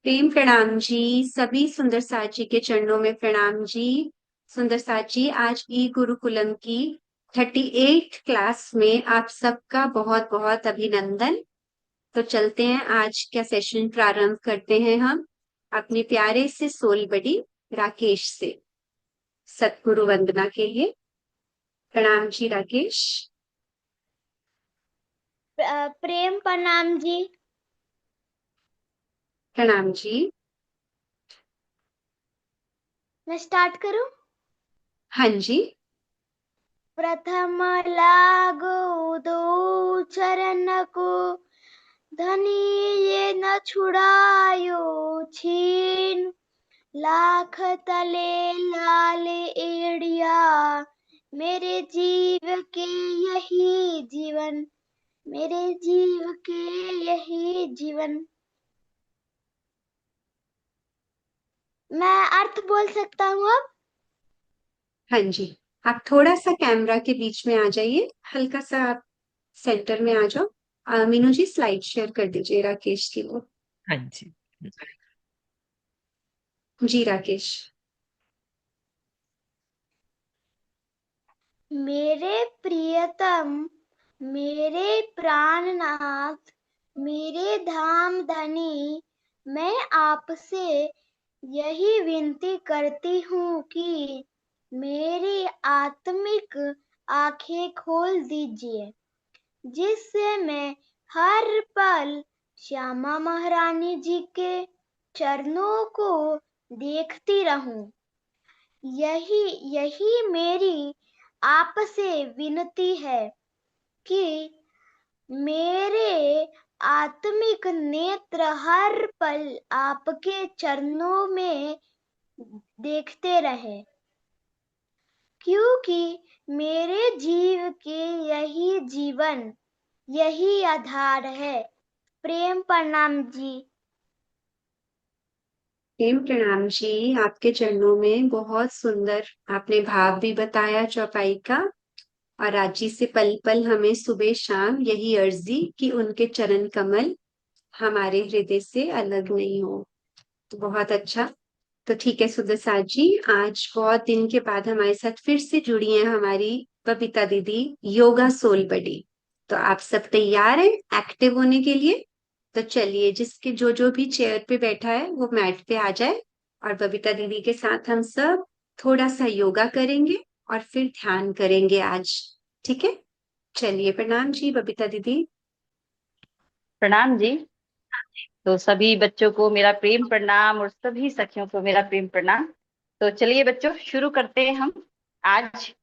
प्रेम प्रणाम जी। सभी सुंदर साथ जी के चरणों में प्रणाम जी। सुंदर साथ जी, आज ई गुरुकुलम की 38 क्लास में आप सबका बहुत बहुत अभिनंदन। तो चलते हैं, आज का सेशन प्रारंभ करते हैं हम अपने प्यारे से सोल बड़ी राकेश से सतगुरु वंदना के लिए। प्रणाम जी राकेश। प्रेम प्रणाम जी। प्रणाम जी। मैं स्टार्ट करूं? हाँ जी। प्रथम लागो दो चरण को, धनी ये न छुड़ायो छीन। लाख तले लाल एड़िया, मेरे जीव के यही जीवन, मेरे जीव के यही जीवन। मैं अर्थ बोल सकता हूँ अब? हाँ जी, आप थोड़ा सा कैमरा के बीच में आ जाइए, हल्का सा आप सेंटर में आ जाओ। मीनू जी, स्लाइड शेयर कर दीजिए राकेश की वो। हाँ जी। जी राकेश। मेरे प्रियतम, मेरे प्राणनाथ, मेरे धाम धनी, मैं आपसे यही विनती करती हूँ कि मेरी आत्मिक आंखें खोल दीजिए, जिससे मैं हर पल श्यामा महारानी जी के चरणों को देखती रहूं। यही यही मेरी आपसे विनती है कि मेरे आत्मिक नेत्र हर पल आपके चरणों में देखते रहे, क्योंकि मेरे जीव के यही जीवन, यही आधार है। प्रेम प्रणाम जी। प्रेम प्रणाम जी, आपके चरणों में। बहुत सुंदर आपने भाव भी बताया चौपाई का। और आज जी से पल पल हमें सुबह शाम यही अर्जी कि उनके चरण कमल हमारे हृदय से अलग नहीं हो। तो बहुत अच्छा। तो ठीक है सुंदर साथ जी, आज बहुत दिन के बाद हमारे साथ फिर से जुड़ी हैं हमारी बबीता दीदी, योगा सोल बड़ी। तो आप सब तैयार हैं एक्टिव होने के लिए? तो चलिए, जिसके जो जो भी चेयर पे बैठा है वो मैट पे आ जाए, और बबीता दीदी के साथ हम सब थोड़ा सा योगा करेंगे और फिर ध्यान करेंगे आज। ठीक है, चलिए। प्रणाम जी बबीता दीदी। प्रणाम जी। तो सभी बच्चों को मेरा प्रेम प्रणाम और सभी सखियों को मेरा प्रेम प्रणाम। तो चलिए बच्चों, शुरू करते हैं हम आज।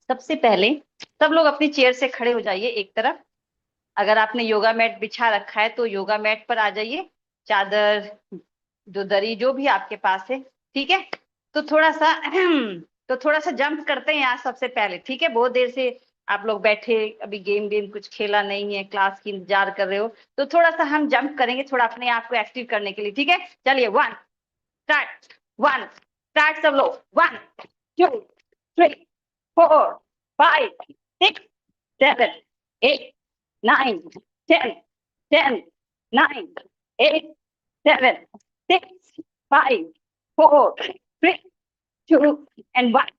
सबसे पहले सब लोग अपनी चेयर से खड़े हो जाइए एक तरफ। अगर आपने योगा मैट बिछा रखा है तो योगा मैट पर आ जाइए। चादर, जो दरी, जो भी आपके पास है, ठीक है। तो थोड़ा सा तो थोड़ा सा जंप करते हैं आज सबसे पहले, ठीक है। बहुत देर से आप लोग बैठे, अभी गेम वेम कुछ खेला नहीं है, क्लास की इंतजार कर रहे हो, तो थोड़ा सा हम जंप करेंगे, थोड़ा अपने आप को एक्टिव करने के लिए, ठीक है। चलिए, वन स्टार्ट सब लोग। 1 2 3 4 5 6 7 8 9 10 10 9 8 7 6 5 4 3 2 एंड 1।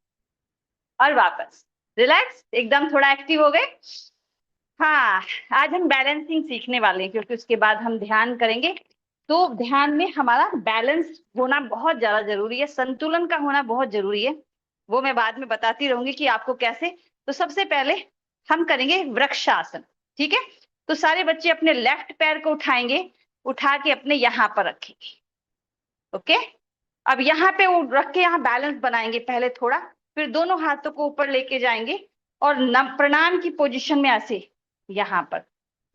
और वापस रिलैक्स, एकदम थोड़ा एक्टिव हो गए। हाँ, आज हम बैलेंसिंग सीखने वाले हैं, क्योंकि उसके बाद हम ध्यान करेंगे। तो ध्यान में हमारा बैलेंस होना बहुत ज्यादा जरूरी है, संतुलन का होना बहुत जरूरी है। वो मैं बाद में बताती रहूंगी कि आपको कैसे। तो सबसे पहले हम करेंगे वृक्षासन, ठीक है। तो सारे बच्चे अपने लेफ्ट पैर को उठाएंगे, उठा के अपने यहाँ पर रखेंगे। ओके। अब यहाँ पे वो रख के यहाँ बैलेंस बनाएंगे पहले थोड़ा, फिर दोनों हाथों को ऊपर लेके जाएंगे और प्रणाम की पोजीशन में ऐसे यहाँ पर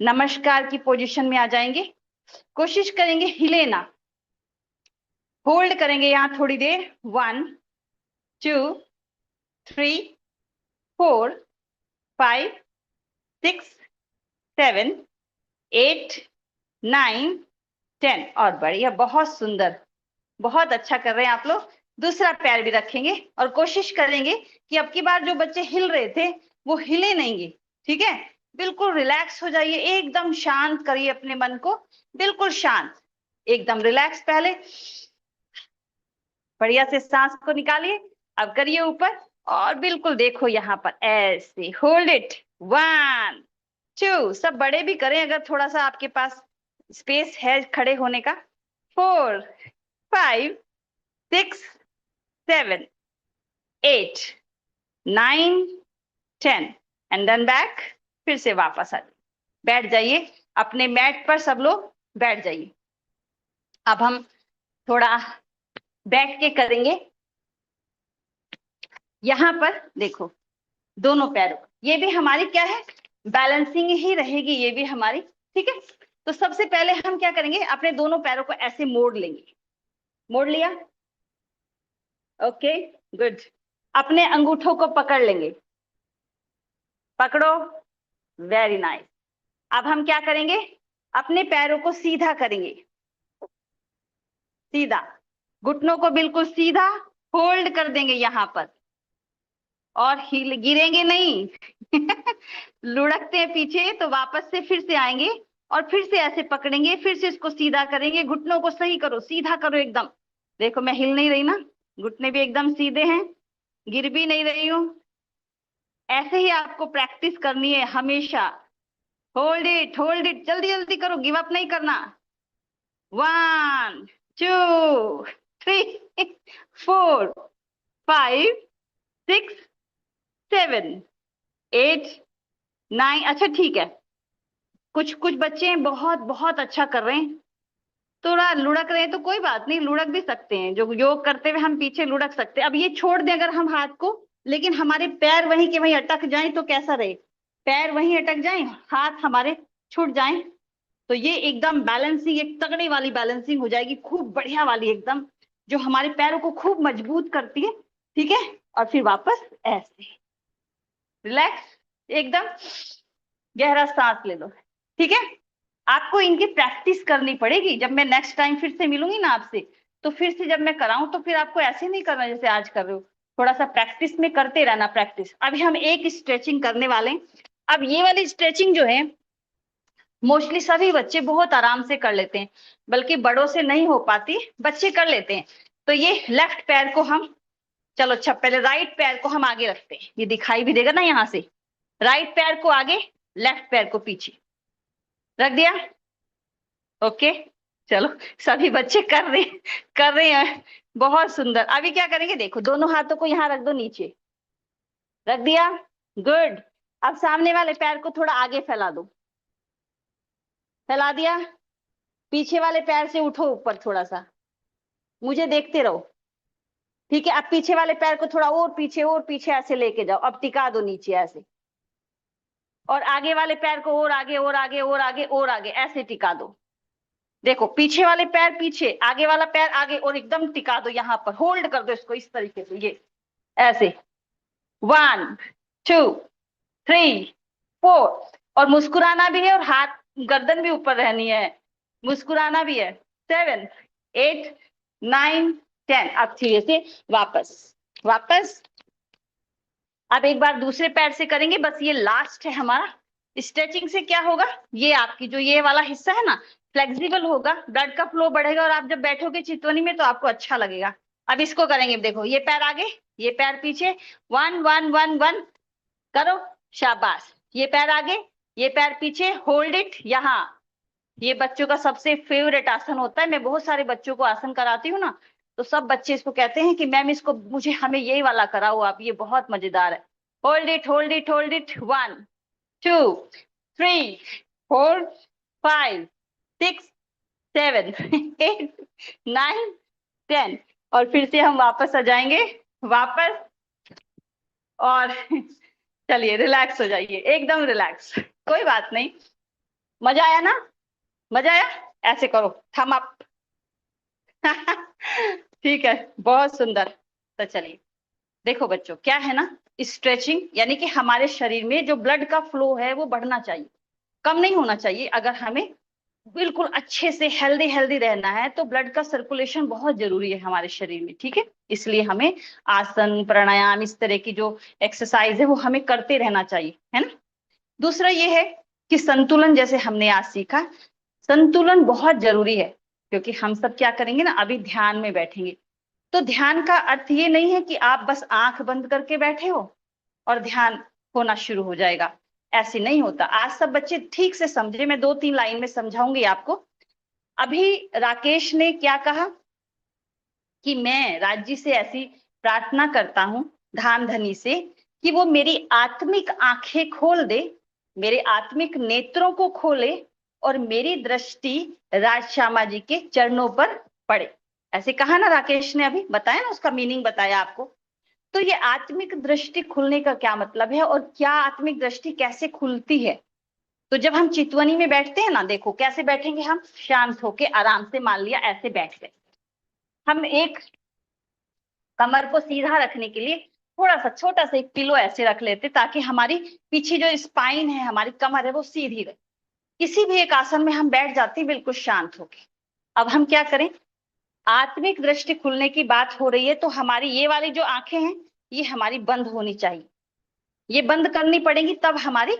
नमस्कार की पोजीशन में आ जाएंगे। कोशिश करेंगे हिले ना, होल्ड करेंगे यहाँ थोड़ी देर। 1 2 3 4 5 6 7 8 9 10। और बढ़िया, बहुत सुंदर, बहुत अच्छा कर रहे हैं आप लोग। दूसरा पैर भी रखेंगे और कोशिश करेंगे कि अब की बार जो बच्चे हिल रहे थे वो हिले नहीं, ठीक है। बिल्कुल रिलैक्स हो जाइए, एकदम शांत करिए अपने मन को, बिल्कुल शांत। एकदम रिलैक्स। पहले बढ़िया से सांस को निकालिए, अब करिए ऊपर और बिल्कुल देखो यहाँ पर ऐसे होल्ड इट। 1 2, सब बड़े भी करें अगर थोड़ा सा आपके पास स्पेस है खड़े होने का। 4 5 6 7 8 9 10 एंड देन बैक। फिर से वापस आ जाइए, बैठ जाइए अपने मैट पर, सब लोग बैठ जाइए। अब हम थोड़ा बैठ के करेंगे। यहाँ पर देखो दोनों पैरों, ये भी हमारी क्या है, बैलेंसिंग ही रहेगी ये भी हमारी, ठीक है। तो सबसे पहले हम क्या करेंगे, अपने दोनों पैरों को ऐसे मोड़ लेंगे। मोड़ लिया, ओके गुड। अपने अंगूठों को पकड़ लेंगे, पकड़ो, वेरी नाइस। अब हम क्या करेंगे, अपने पैरों को सीधा करेंगे, सीधा, घुटनों को बिल्कुल सीधा होल्ड कर देंगे यहाँ पर, और हिल गिरेंगे नहीं लुढ़कते हैं पीछे तो वापस से फिर से आएंगे और फिर से ऐसे पकड़ेंगे, फिर से इसको सीधा करेंगे। घुटनों को सही करो, सीधा करो एकदम। देखो मैं हिल नहीं रही ना, घुटने भी एकदम सीधे हैं, गिर भी नहीं रही हूं। ऐसे ही आपको प्रैक्टिस करनी है हमेशा। होल्ड इट, होल्ड इट, जल्दी जल्दी करो, गिव अप नहीं करना। 1 2 3 4 5 6 7 8 9। अच्छा ठीक है, कुछ कुछ बच्चे बहुत बहुत अच्छा कर रहे हैं, थोड़ा लुढ़क रहे हैं तो कोई बात नहीं, लुढ़क भी सकते हैं। जो योग करते हुए हम पीछे लुढ़क सकते हैं। अब ये छोड़ दें अगर हम हाथ को, लेकिन हमारे पैर वहीं के वहीं अटक जाएं तो कैसा रहे, पैर वहीं अटक जाएं, हाथ हमारे छूट जाएं, तो ये एकदम बैलेंसिंग, एक तगड़ी वाली बैलेंसिंग हो जाएगी, खूब बढ़िया वाली एकदम, जो हमारे पैरों को खूब मजबूत करती है, ठीक है। और फिर वापस ऐसे रिलैक्स, एकदम गहरा सांस ले लो, ठीक है। आपको इनकी प्रैक्टिस करनी पड़ेगी। जब मैं नेक्स्ट टाइम फिर से मिलूंगी ना आपसे, तो फिर से जब मैं कराऊं तो फिर आपको ऐसे नहीं करना जैसे आज कर रहे हो, थोड़ा सा प्रैक्टिस में करते रहना, प्रैक्टिस। अभी हम एक स्ट्रेचिंग करने वाले हैं। अब ये वाली स्ट्रेचिंग जो है मोस्टली सभी बच्चे बहुत आराम से कर लेते हैं, बल्कि बड़ों से नहीं हो पाती, बच्चे कर लेते हैं। तो ये लेफ्ट पैर को हम, चलो अच्छा पहले राइट पैर को हम आगे रखते हैं, ये दिखाई भी देगा ना यहाँ से। राइट पैर को आगे, लेफ्ट पैर को पीछे रख दिया, ओके। चलो सभी बच्चे कर रहे हैं, बहुत सुंदर। अभी क्या करेंगे, देखो दोनों हाथों को यहाँ रख दो, नीचे रख दिया, गुड। अब सामने वाले पैर को थोड़ा आगे फैला दो, फैला दिया। पीछे वाले पैर से उठो ऊपर थोड़ा सा, मुझे देखते रहो, ठीक है। अब पीछे वाले पैर को थोड़ा और पीछे ऐसे लेके जाओ, अब टिका दो नीचे ऐसे, और आगे वाले पैर को और आगे और आगे और आगे और आगे ऐसे टिका दो। देखो पीछे वाले पैर पीछे, आगे वाला पैर आगे, और एकदम टिका दो यहाँ पर, होल्ड कर दो इसको इस तरीके से, ये ऐसे 1 2 3 4। और मुस्कुराना भी है और हाथ गर्दन भी ऊपर रहनी है, मुस्कुराना भी है। 7 8 9 10। अब धीरे से वापस वापस। अब एक बार दूसरे पैर से करेंगे, बस ये लास्ट है हमारा। स्ट्रेचिंग से क्या होगा, ये आपकी जो ये वाला हिस्सा है ना, फ्लेक्सिबल होगा, ब्लड का फ्लो बढ़ेगा, और आप जब बैठोगे चितवनी में तो आपको अच्छा लगेगा। अब इसको करेंगे, देखो ये पैर आगे, ये पैर पीछे, 1 1 1 1 करो, शाबाश। ये पैर आगे, ये पैर पीछे, होल्ड इट यहाँ। ये बच्चों का सबसे फेवरेट आसन होता है, मैं बहुत सारे बच्चों को आसन कराती हूँ ना, तो सब बच्चे इसको कहते हैं कि मैम इसको हमें यही वाला कराओ आप, ये बहुत मजेदार है। Hold it hold it hold it, 1 2 3 4 5 6 7 8 9 10। और फिर से हम वापस आ जाएंगे, वापस। और चलिए रिलैक्स हो जाइए, एकदम रिलैक्स, कोई बात नहीं। मजा आया ना, मजा आया, ऐसे करो, थम अप ठीक है, बहुत सुंदर। तो चलिए देखो बच्चों, क्या है ना, स्ट्रेचिंग यानी कि हमारे शरीर में जो ब्लड का फ्लो है वो बढ़ना चाहिए, कम नहीं होना चाहिए। अगर हमें बिल्कुल अच्छे से हेल्दी हेल्दी रहना है तो ब्लड का सर्कुलेशन बहुत जरूरी है हमारे शरीर में, ठीक है। इसलिए हमें आसन प्राणायाम इस तरह की जो एक्सरसाइज है वो हमें करते रहना चाहिए, है ना। दूसरा ये है कि संतुलन, जैसे हमने आज सीखा, संतुलन बहुत जरूरी है। क्योंकि हम सब क्या करेंगे ना, अभी ध्यान में बैठेंगे। तो ध्यान का अर्थ ये नहीं है कि आप बस आंख बंद करके बैठे हो और ध्यान होना शुरू हो जाएगा, ऐसे नहीं होता। आज सब बच्चे ठीक से समझे, मैं 2-3 लाइन में समझाऊंगी आपको। अभी राकेश ने क्या कहा कि मैं राज्य से ऐसी प्रार्थना करता हूं धाम धनी से कि वो मेरी आत्मिक आंखें खोल दे, मेरे आत्मिक नेत्रों को खोले और मेरी दृष्टि राज श्यामा जी के चरणों पर पड़े। ऐसे कहा ना राकेश ने, अभी बताया ना, उसका मीनिंग बताया आपको। तो ये आत्मिक दृष्टि खुलने का क्या मतलब है और क्या आत्मिक दृष्टि कैसे खुलती है? तो जब हम चितवनी में बैठते हैं ना, देखो कैसे बैठेंगे हम, शांत होके आराम से, मान लिया ऐसे बैठ गए। हम एक कमर को सीधा रखने के लिए थोड़ा सा छोटा सा एक पिलो ऐसे रख लेते, ताकि हमारी पीछे जो स्पाइन है, हमारी कमर है, वो सीधी रहे। किसी भी एक आसन में हम बैठ जाते हैं बिल्कुल शांत होके। अब हम क्या करें, आत्मिक दृष्टि खुलने की बात हो रही है, तो हमारी ये वाली जो आंखें हैं, ये हमारी बंद होनी चाहिए, ये बंद करनी पड़ेंगी, तब हमारी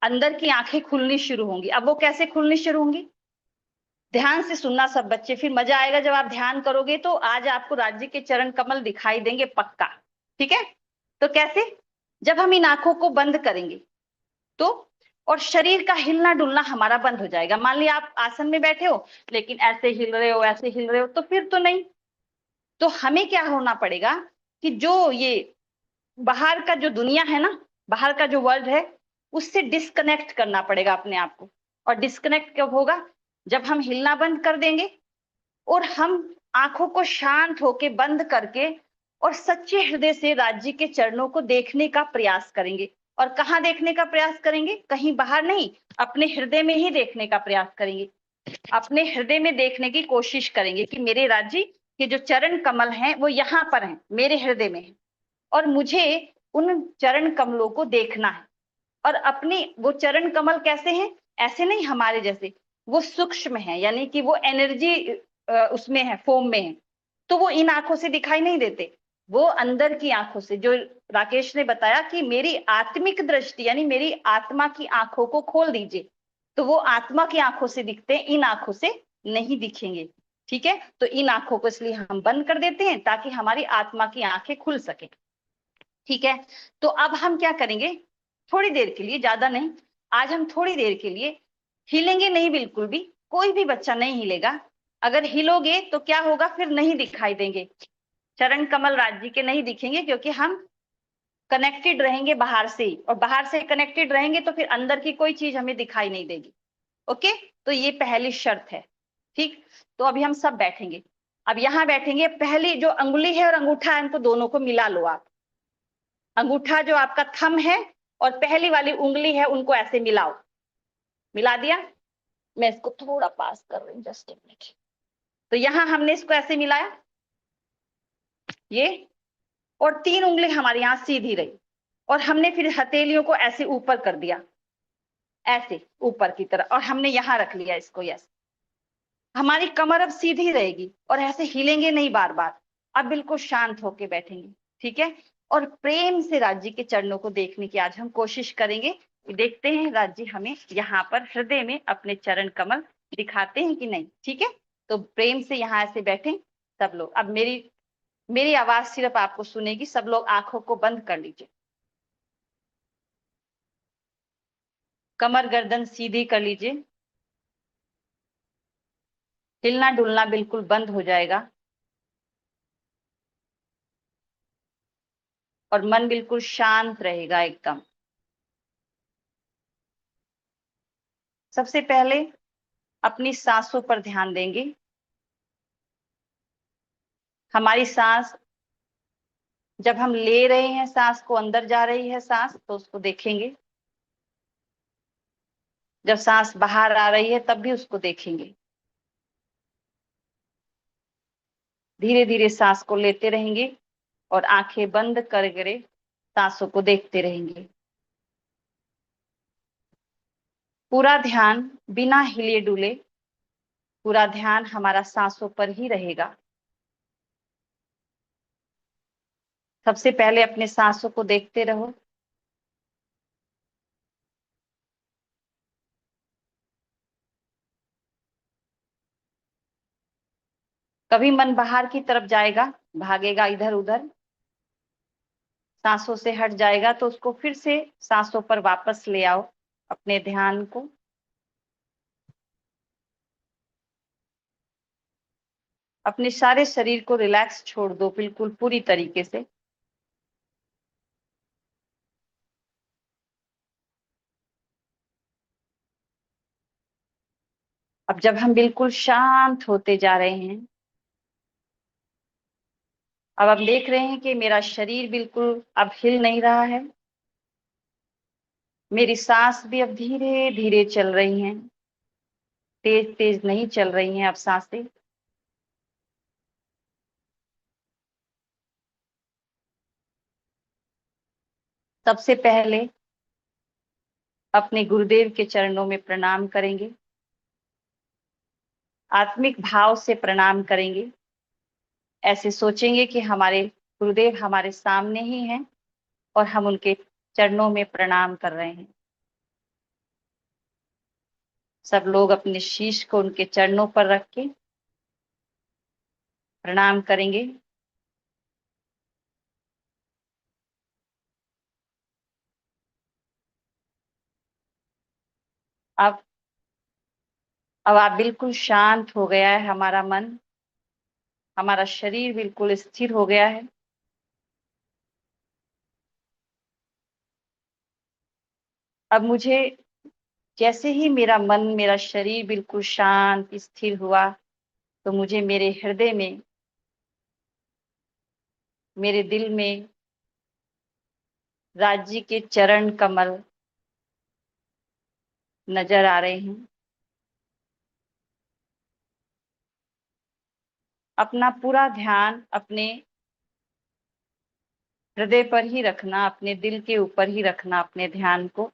अंदर की आंखें खुलनी शुरू होंगी। अब वो कैसे खुलनी शुरू होंगी, ध्यान से सुनना सब बच्चे, फिर मजा आएगा जब आप ध्यान करोगे। तो आज आपको राज्य के चरण कमल दिखाई देंगे पक्का, ठीक है? तो कैसे, जब हम इन आंखों को बंद करेंगे तो, और शरीर का हिलना डुलना हमारा बंद हो जाएगा। मान लिया आप आसन में बैठे हो लेकिन ऐसे हिल रहे हो, ऐसे हिल रहे हो, तो फिर तो नहीं। तो हमें क्या होना पड़ेगा कि जो ये बाहर का जो दुनिया है ना, बाहर का जो वर्ल्ड है, उससे डिस्कनेक्ट करना पड़ेगा अपने आप को। और डिस्कनेक्ट कब होगा, जब हम हिलना बंद कर देंगे और हम आंखों को शांत होके बंद करके और सच्चे हृदय से राज्य के चरणों को देखने का प्रयास करेंगे। और कहाँ देखने का प्रयास करेंगे, कहीं बाहर नहीं, अपने हृदय में ही देखने का प्रयास करेंगे। अपने हृदय में देखने की कोशिश करेंगे कि मेरे राज्य के जो चरण कमल हैं वो यहाँ पर हैं, मेरे हृदय में है, और मुझे उन चरण कमलों को देखना है। और अपने वो चरण कमल कैसे हैं, ऐसे नहीं हमारे जैसे, वो सूक्ष्म है, यानी कि वो एनर्जी उसमें है, फॉर्म में है। तो वो इन आंखों से दिखाई नहीं देते, वो अंदर की आंखों से, जो राकेश ने बताया कि मेरी आत्मिक दृष्टि यानी मेरी आत्मा की आंखों को खोल दीजिए, तो वो आत्मा की आंखों से दिखते हैं, इन आंखों से नहीं दिखेंगे। ठीक है, तो इन आंखों को इसलिए हम बंद कर देते हैं ताकि हमारी आत्मा की आंखें खुल सके। ठीक है, तो अब हम क्या करेंगे, थोड़ी देर के लिए, ज्यादा नहीं, आज हम थोड़ी देर के लिए हिलेंगे नहीं, बिल्कुल भी कोई भी बच्चा नहीं हिलेगा। अगर हिलोगे तो क्या होगा, फिर नहीं दिखाई देंगे चरण कमल राज्य के, नहीं दिखेंगे, क्योंकि हम कनेक्टेड रहेंगे बाहर से ही, और बाहर से कनेक्टेड रहेंगे तो फिर अंदर की कोई चीज हमें दिखाई नहीं देगी। ओके, तो ये पहली शर्त है। ठीक, तो अभी हम सब बैठेंगे। अब यहाँ बैठेंगे, पहली जो अंगुली है और अंगूठा है, इनको दोनों को मिला लो आप। अंगूठा जो आपका थंब है और पहली वाली उंगली है, उनको ऐसे मिलाओ। मिला दिया, मैं इसको थोड़ा पास कर रही हूँ, जस्ट एक मिनट। तो यहां हमने इसको ऐसे मिलाया, ये, और 3 उंगली हमारी यहां सीधी रही, और हमने फिर हथेलियों को ऐसे ऊपर कर दिया, ऐसे ऊपर की तरफ, और हमने यहां रख लिया इसको। यस, हमारी कमर अब सीधी रहेगी और ऐसे हिलेंगे नहीं बार बार। अब बिल्कुल शांत होके बैठेंगे, ठीक है? और प्रेम से राज्य के चरणों को देखने की आज हम कोशिश करेंगे। देखते हैं राज्य हमें यहाँ पर हृदय में अपने चरण कमल दिखाते हैं कि नहीं। ठीक है, तो प्रेम से यहाँ ऐसे बैठे सब लोग। अब मेरी मेरी आवाज सिर्फ आपको सुनेगी, सब लोग आंखों को बंद कर लीजिए, कमर गर्दन सीधी कर लीजिए, हिलना डुलना बिल्कुल बंद हो जाएगा, और मन बिल्कुल शांत रहेगा एकदम। सबसे पहले अपनी सांसों पर ध्यान देंगे। हमारी सांस, जब हम ले रहे हैं सांस को, अंदर जा रही है सांस, तो उसको देखेंगे। जब सांस बाहर आ रही है तब भी उसको देखेंगे। धीरे धीरे सांस को लेते रहेंगे और आंखें बंद करके सांसों को देखते रहेंगे। पूरा ध्यान बिना हिले डुले, पूरा ध्यान हमारा सांसों पर ही रहेगा। सबसे पहले अपने सांसों को देखते रहो। कभी मन बाहर की तरफ जाएगा, भागेगा इधर उधर, सांसों से हट जाएगा, तो उसको फिर से सांसों पर वापस ले आओ अपने ध्यान को। अपने सारे शरीर को रिलैक्स छोड़ दो, बिल्कुल पूरी तरीके से। अब जब हम बिल्कुल शांत होते जा रहे हैं, अब हम देख रहे हैं कि मेरा शरीर बिल्कुल अब हिल नहीं रहा है, मेरी सांस भी अब धीरे धीरे चल रही हैं, तेज तेज नहीं चल रही हैं अब सांसें। सबसे पहले अपने गुरुदेव के चरणों में प्रणाम करेंगे, आत्मिक भाव से प्रणाम करेंगे। ऐसे सोचेंगे कि हमारे गुरुदेव हमारे सामने ही हैं और हम उनके चरणों में प्रणाम कर रहे हैं। सब लोग अपने शीश को उनके चरणों पर रख के प्रणाम करेंगे। अब अब आप बिल्कुल शांत हो गया है हमारा मन, हमारा शरीर बिल्कुल स्थिर हो गया है। अब मुझे जैसे ही मेरा मन, मेरा शरीर बिल्कुल शांत स्थिर हुआ, तो मुझे मेरे हृदय में, मेरे दिल में राज जी के चरण कमल नजर आ रहे हैं। अपना पूरा ध्यान अपने हृदय पर ही रखना, अपने दिल के ऊपर ही रखना अपने ध्यान को।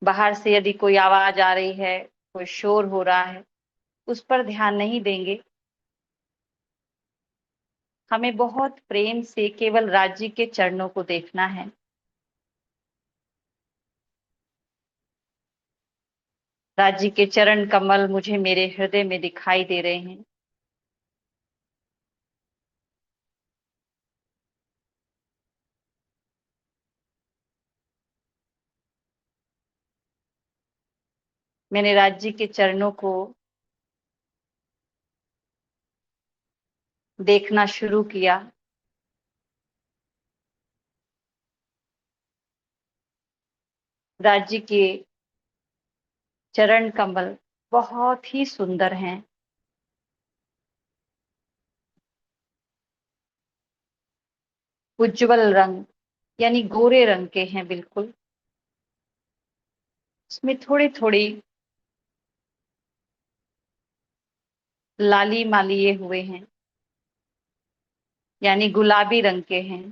बाहर से यदि कोई आवाज आ रही है, कोई शोर हो रहा है, उस पर ध्यान नहीं देंगे। हमें बहुत प्रेम से केवल राज जी के चरणों को देखना है। राज जी के चरण कमल मुझे मेरे हृदय में दिखाई दे रहे हैं। मैंने राज जी के चरणों को देखना शुरू किया। राज जी के चरण कमल बहुत ही सुंदर हैं। उज्जवल रंग यानी गोरे रंग के हैं बिल्कुल। उसमें थोड़ी थोड़ी लाली मालिए हुए हैं, यानी गुलाबी रंग के हैं।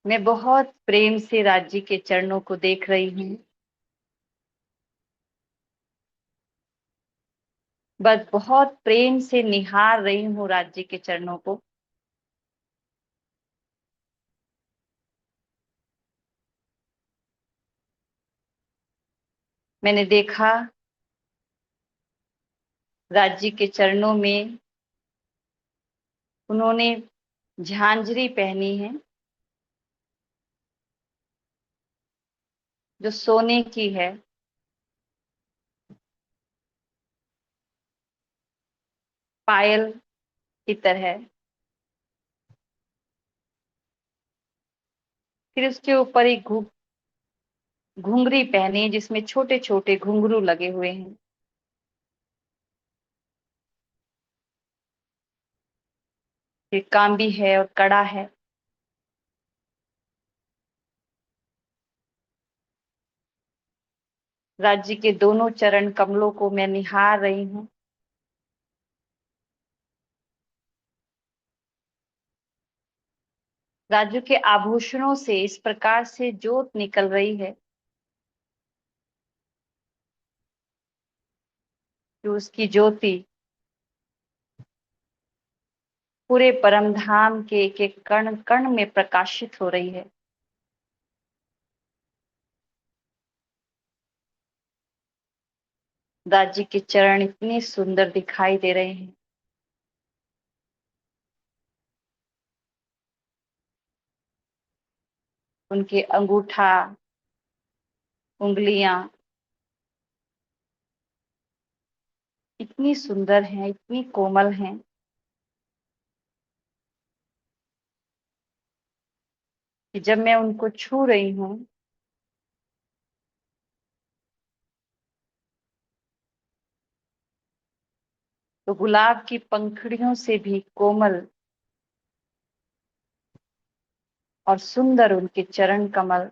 मैं बहुत प्रेम से राज जी के चरणों को देख रही हूँ। बस बहुत प्रेम से निहार रही हूँ राज जी के चरणों को। मैंने देखा राज जी के चरणों में उन्होंने झांझरी पहनी है, जो सोने की है। पायल की तरह। फिर उसके ऊपर एक घुंघरी पहनी, जिसमें छोटे छोटे घुंघरू लगे हुए हैं। फिर कांबी है और कड़ा है। राज जी के दोनों चरण कमलों को मैं निहार रही हूँ। राजू के आभूषणों से इस प्रकार से ज्योत निकल रही है कि उसकी ज्योति पूरे परम धाम के एक एक कण कण में प्रकाशित हो रही है। दादी के चरण इतने सुंदर दिखाई दे रहे हैं। उनके अंगूठा, उंगलियां इतनी सुंदर हैं, इतनी कोमल हैं कि जब मैं उनको छू रही हूँ तो गुलाब की पंखुड़ियों से भी कोमल और सुंदर उनके चरण कमल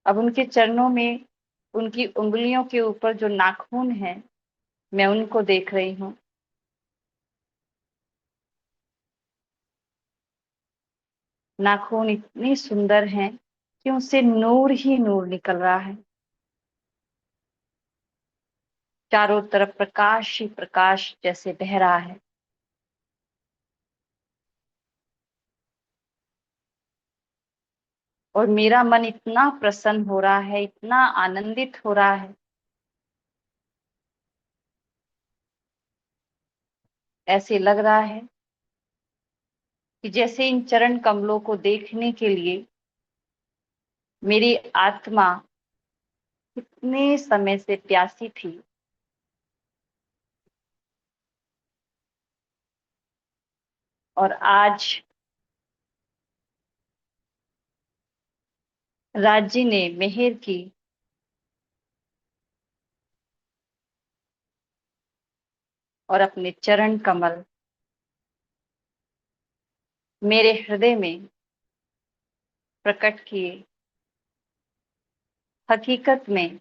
अब उनके चरणों में, उनकी उंगलियों के ऊपर जो नाखून है, मैं उनको देख रही हूँ। नाखून इतने सुंदर हैं कि उनसे नूर ही नूर निकल रहा है। चारों तरफ प्रकाश ही प्रकाश जैसे बह रहा है। और मेरा मन इतना प्रसन्न हो रहा है, इतना आनंदित हो रहा है, ऐसे लग रहा है कि जैसे इन चरण कमलों को देखने के लिए मेरी आत्मा कितने समय से प्यासी थी। और आज राज्य ने मेहर की और अपने चरण कमल मेरे हृदय में प्रकट किए। हकीकत में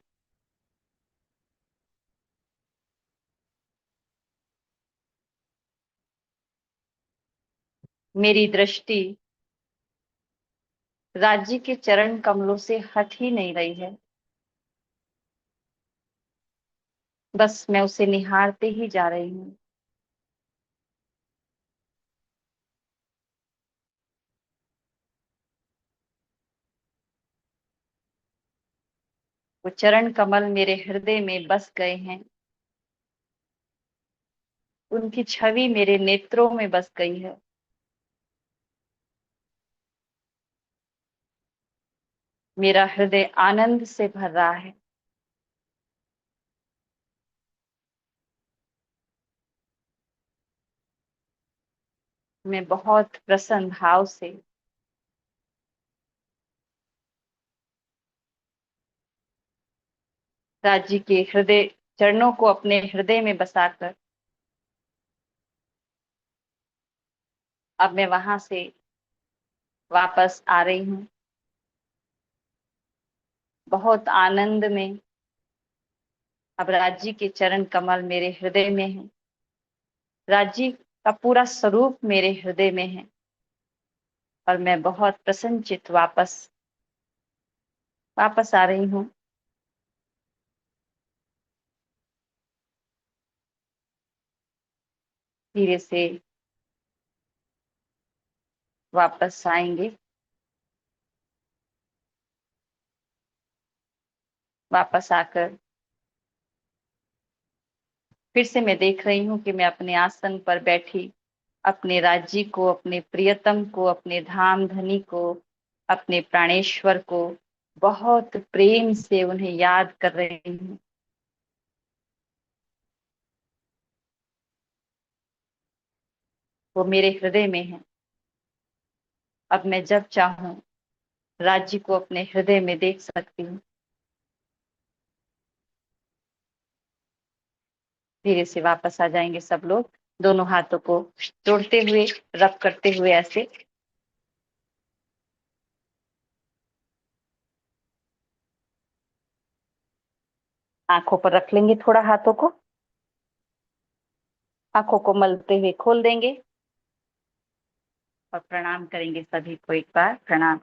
मेरी दृष्टि राज्य के चरण कमलों से हट ही नहीं रही है। बस मैं उसे निहारते ही जा रही हूँ। वो चरण कमल मेरे हृदय में बस गए हैं। उनकी छवि मेरे नेत्रों में बस गई है। मेरा हृदय आनंद से भर रहा है। मैं बहुत प्रसन्न भाव से राज्य के हृदय चरणों को अपने हृदय में बसाकर अब मैं वहां से वापस आ रही हूँ। बहुत आनंद में अब राज्य के चरण कमल मेरे हृदय में है। राज्य का पूरा स्वरूप मेरे हृदय में है और मैं बहुत प्रसन्नचित वापस वापस आ रही हूँ। धीरे से वापस आएंगे। वापस आकर फिर से मैं देख रही हूँ कि मैं अपने आसन पर बैठी अपने राज्य को, अपने प्रियतम को, अपने धाम धनी को, अपने प्राणेश्वर को बहुत प्रेम से उन्हें याद कर रही हूँ। वो मेरे हृदय में है। अब मैं जब चाहूं राज्य को अपने हृदय में देख सकती हूँ। धीरे से वापस आ जाएंगे सब लोग, दोनों हाथों को जोड़ते हुए, रब करते हुए ऐसे। आंखों पर रख लेंगे थोड़ा हाथों को। आंखों को मलते हुए खोल देंगे और प्रणाम करेंगे सभी को। एक बार प्रणाम।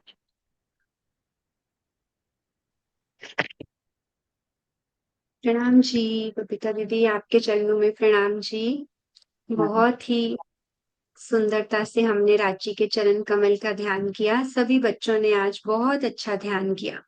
प्रणाम जी। बबीता दीदी, आपके चरणों में प्रणाम जी। हाँ, बहुत ही सुंदरता से हमने रांची के चरण कमल का ध्यान किया। सभी बच्चों ने आज बहुत अच्छा ध्यान किया।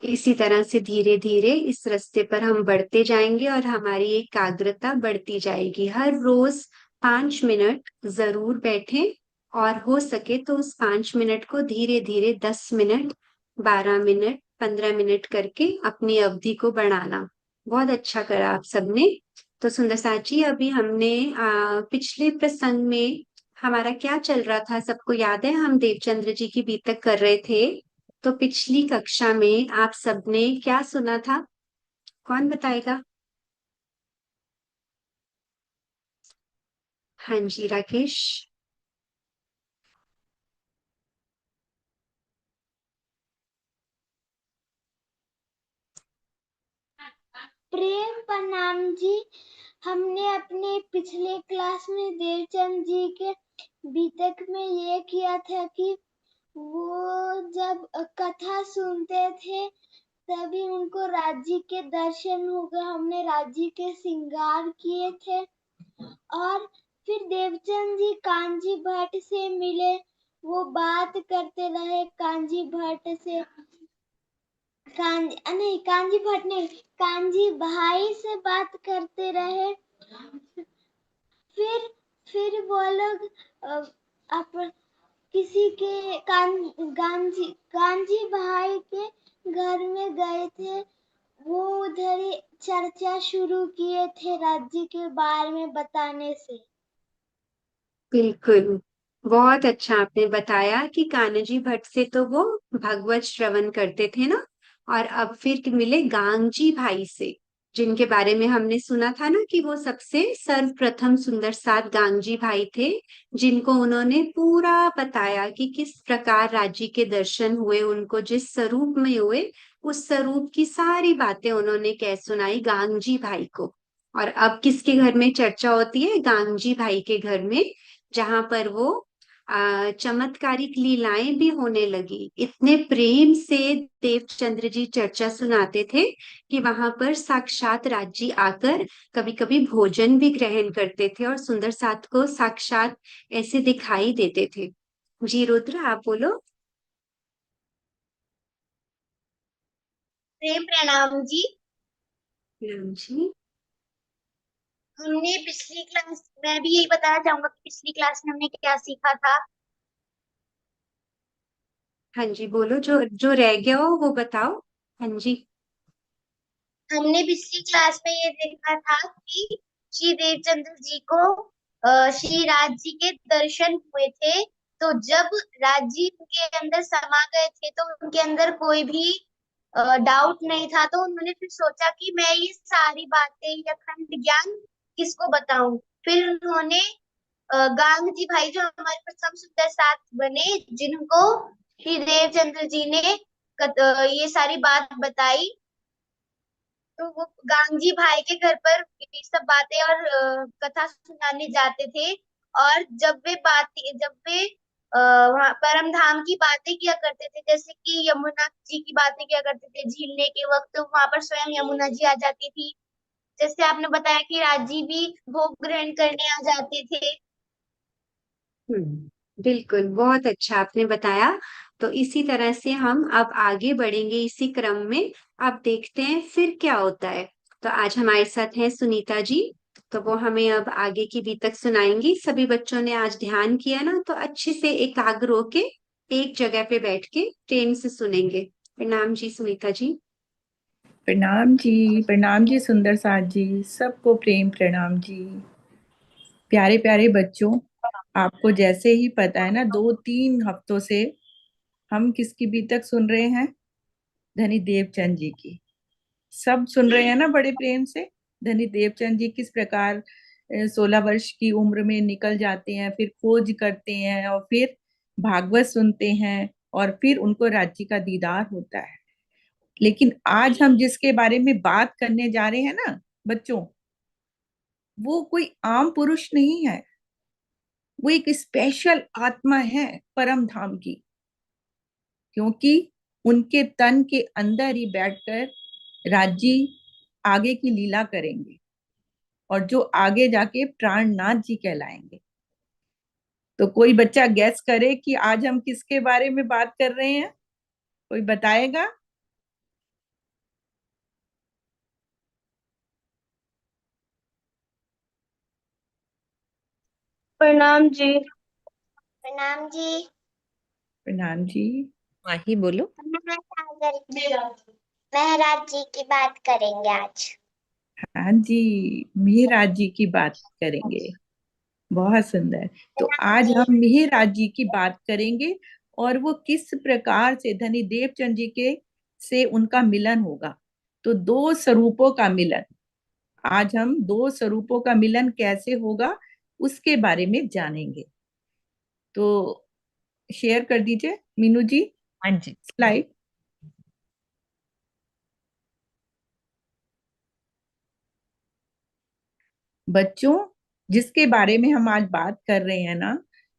इसी तरह से धीरे धीरे इस रास्ते पर हम बढ़ते जाएंगे और हमारी एकाग्रता बढ़ती जाएगी। हर रोज 5 मिनट जरूर बैठें, और हो सके तो उस 5 मिनट को धीरे धीरे 10 मिनट, 12 मिनट, 15 मिनट करके अपनी अवधि को बढ़ाना। बहुत अच्छा करा आप सबने। तो सुंदर साची, अभी हमने पिछले प्रसंग में हमारा क्या चल रहा था, सबको याद है? हम देवचंद्र जी की बीतक कर रहे थे। तो पिछली कक्षा में आप सबने क्या सुना था? कौन बताएगा? हाँ जी, राकेश। प्रेम प्रणाम जी। हमने अपने पिछले क्लास में देवचंद जी के बीतक में ये किया था कि वो जब कथा सुनते थे तभी उनको राज्य के दर्शन हो गए। हमने राज्य के श्रृंगार किए थे और फिर देवचंद जी कांजी भट्ट से मिले। वो बात करते रहे कांजी भट्ट से। नहीं, कांजी भट्ट नहीं, कांजी भाई से बात करते रहे। फिर वो लोग किसी के कांजी भाई के घर में गए थे। वो उधर ही चर्चा शुरू किए थे राज्य के बारे में बताने से। बिल्कुल, बहुत अच्छा आपने बताया कि कान्जी भट्ट से तो वो भगवत श्रवण करते थे ना, और अब फिर मिले गांगजी भाई से, जिनके बारे में हमने सुना था ना कि वो सबसे सर्वप्रथम सुंदर साथ गांगजी भाई थे, जिनको उन्होंने पूरा बताया कि किस प्रकार राज्य के दर्शन हुए, उनको जिस स्वरूप में हुए उस स्वरूप की सारी बातें उन्होंने कह सुनाई गांगजी भाई को। और अब किसके घर में चर्चा होती है? गांगजी भाई के घर में, जहां पर वो चमत्कारिक लीलाएं भी होने लगी। इतने प्रेम से देवचंद्र जी चर्चा सुनाते थे कि वहां पर साक्षात राज्य आकर कभी कभी भोजन भी ग्रहण करते थे और सुंदर साथ को साक्षात ऐसे दिखाई देते थे। जी रुद्र, आप बोलो। प्रेम प्रणाम जी। राम जी। हमने पिछली क्लास मैं भी यही बताना चाहूंगा कि पिछली क्लास में हमने क्या सीखा था। हाँ जी, बोलो, जो जो रह गया हो वो बताओ। हाँ जी। हमने पिछली क्लास में ये देखा था कि श्री देवचंद्र जी को श्री राज जी के दर्शन हुए थे। तो जब राज जी उनके अंदर समा गए थे तो उनके अंदर कोई भी डाउट नहीं था। तो उन्होंने फिर सोचा कि मैं ये सारी बातें या अखंड ज्ञान किसको बताऊं। फिर उन्होंने गांग जी भाई जो हमारे प्रथम सुंदर साथ बने, जिनको श्री देवचंद्र जी ने ये सारी बात बताई। तो वो गांधी भाई के घर पर ये सब बातें और कथा सुनाने जाते थे। और जब वे वहाँ परम धाम की बातें किया करते थे, जैसे कि यमुना जी की बातें किया करते थे झीलने के वक्त, तो वहां पर स्वयं यमुना जी आ जाती थी। जैसे आपने बताया कि राजी भी भोग ग्रहण करने आ जाते थे। बिल्कुल, बहुत अच्छा आपने बताया। तो इसी तरह से हम अब आगे बढ़ेंगे इसी क्रम में। अब देखते हैं फिर क्या होता है। तो आज हमारे साथ हैं सुनीता जी, तो वो हमें अब आगे की बीतक सुनाएंगी। सभी बच्चों ने आज ध्यान किया ना, तो अच्छे से एकाग्र होके एक जगह पे बैठ के प्रेम से सुनेंगे। प्रणाम जी सुनीता जी। प्रणाम जी सुंदर साथ जी, सबको प्रेम प्रणाम जी। प्यारे प्यारे बच्चों, आपको जैसे ही पता है ना, 2-3 हफ्तों से हम किसकी बीतक सुन रहे हैं? धनी देवचंद जी की। सब सुन रहे हैं ना बड़े प्रेम से। धनी देवचंद जी किस प्रकार 16 वर्ष की उम्र में निकल जाते हैं, फिर खोज करते हैं और फिर भागवत सुनते हैं और फिर उनको राज्य का दीदार होता है। लेकिन आज हम जिसके बारे में बात करने जा रहे हैं ना बच्चों, वो कोई आम पुरुष नहीं है। वो एक स्पेशल आत्मा है परम धाम की, क्योंकि उनके तन के अंदर ही बैठकर राजी आगे की लीला करेंगे और जो आगे जाके प्राणनाथ जी कहलाएंगे। तो कोई बच्चा गैस करे कि आज हम किसके बारे में बात कर रहे हैं? कोई बताएगा? प्रणाम जी। प्रणाम जी। प्रणाम जी। माही बोलो। महराज जी की बात करेंगे आज। हाँ जी, मिहिराज जी की बात करेंगे। बहुत सुंदर। तो प्रणाम आज जी। हम मिहिराज जी की बात करेंगे और वो किस प्रकार से धनी देवचंद जी के से उनका मिलन होगा। तो दो स्वरूपों का मिलन, आज हम दो स्वरूपों का मिलन कैसे होगा उसके बारे में जानेंगे। तो शेयर कर दीजिए मीनू जी हाँ जी। स्लाइड। बच्चों, जिसके बारे में हम आज बात कर रहे हैं ना,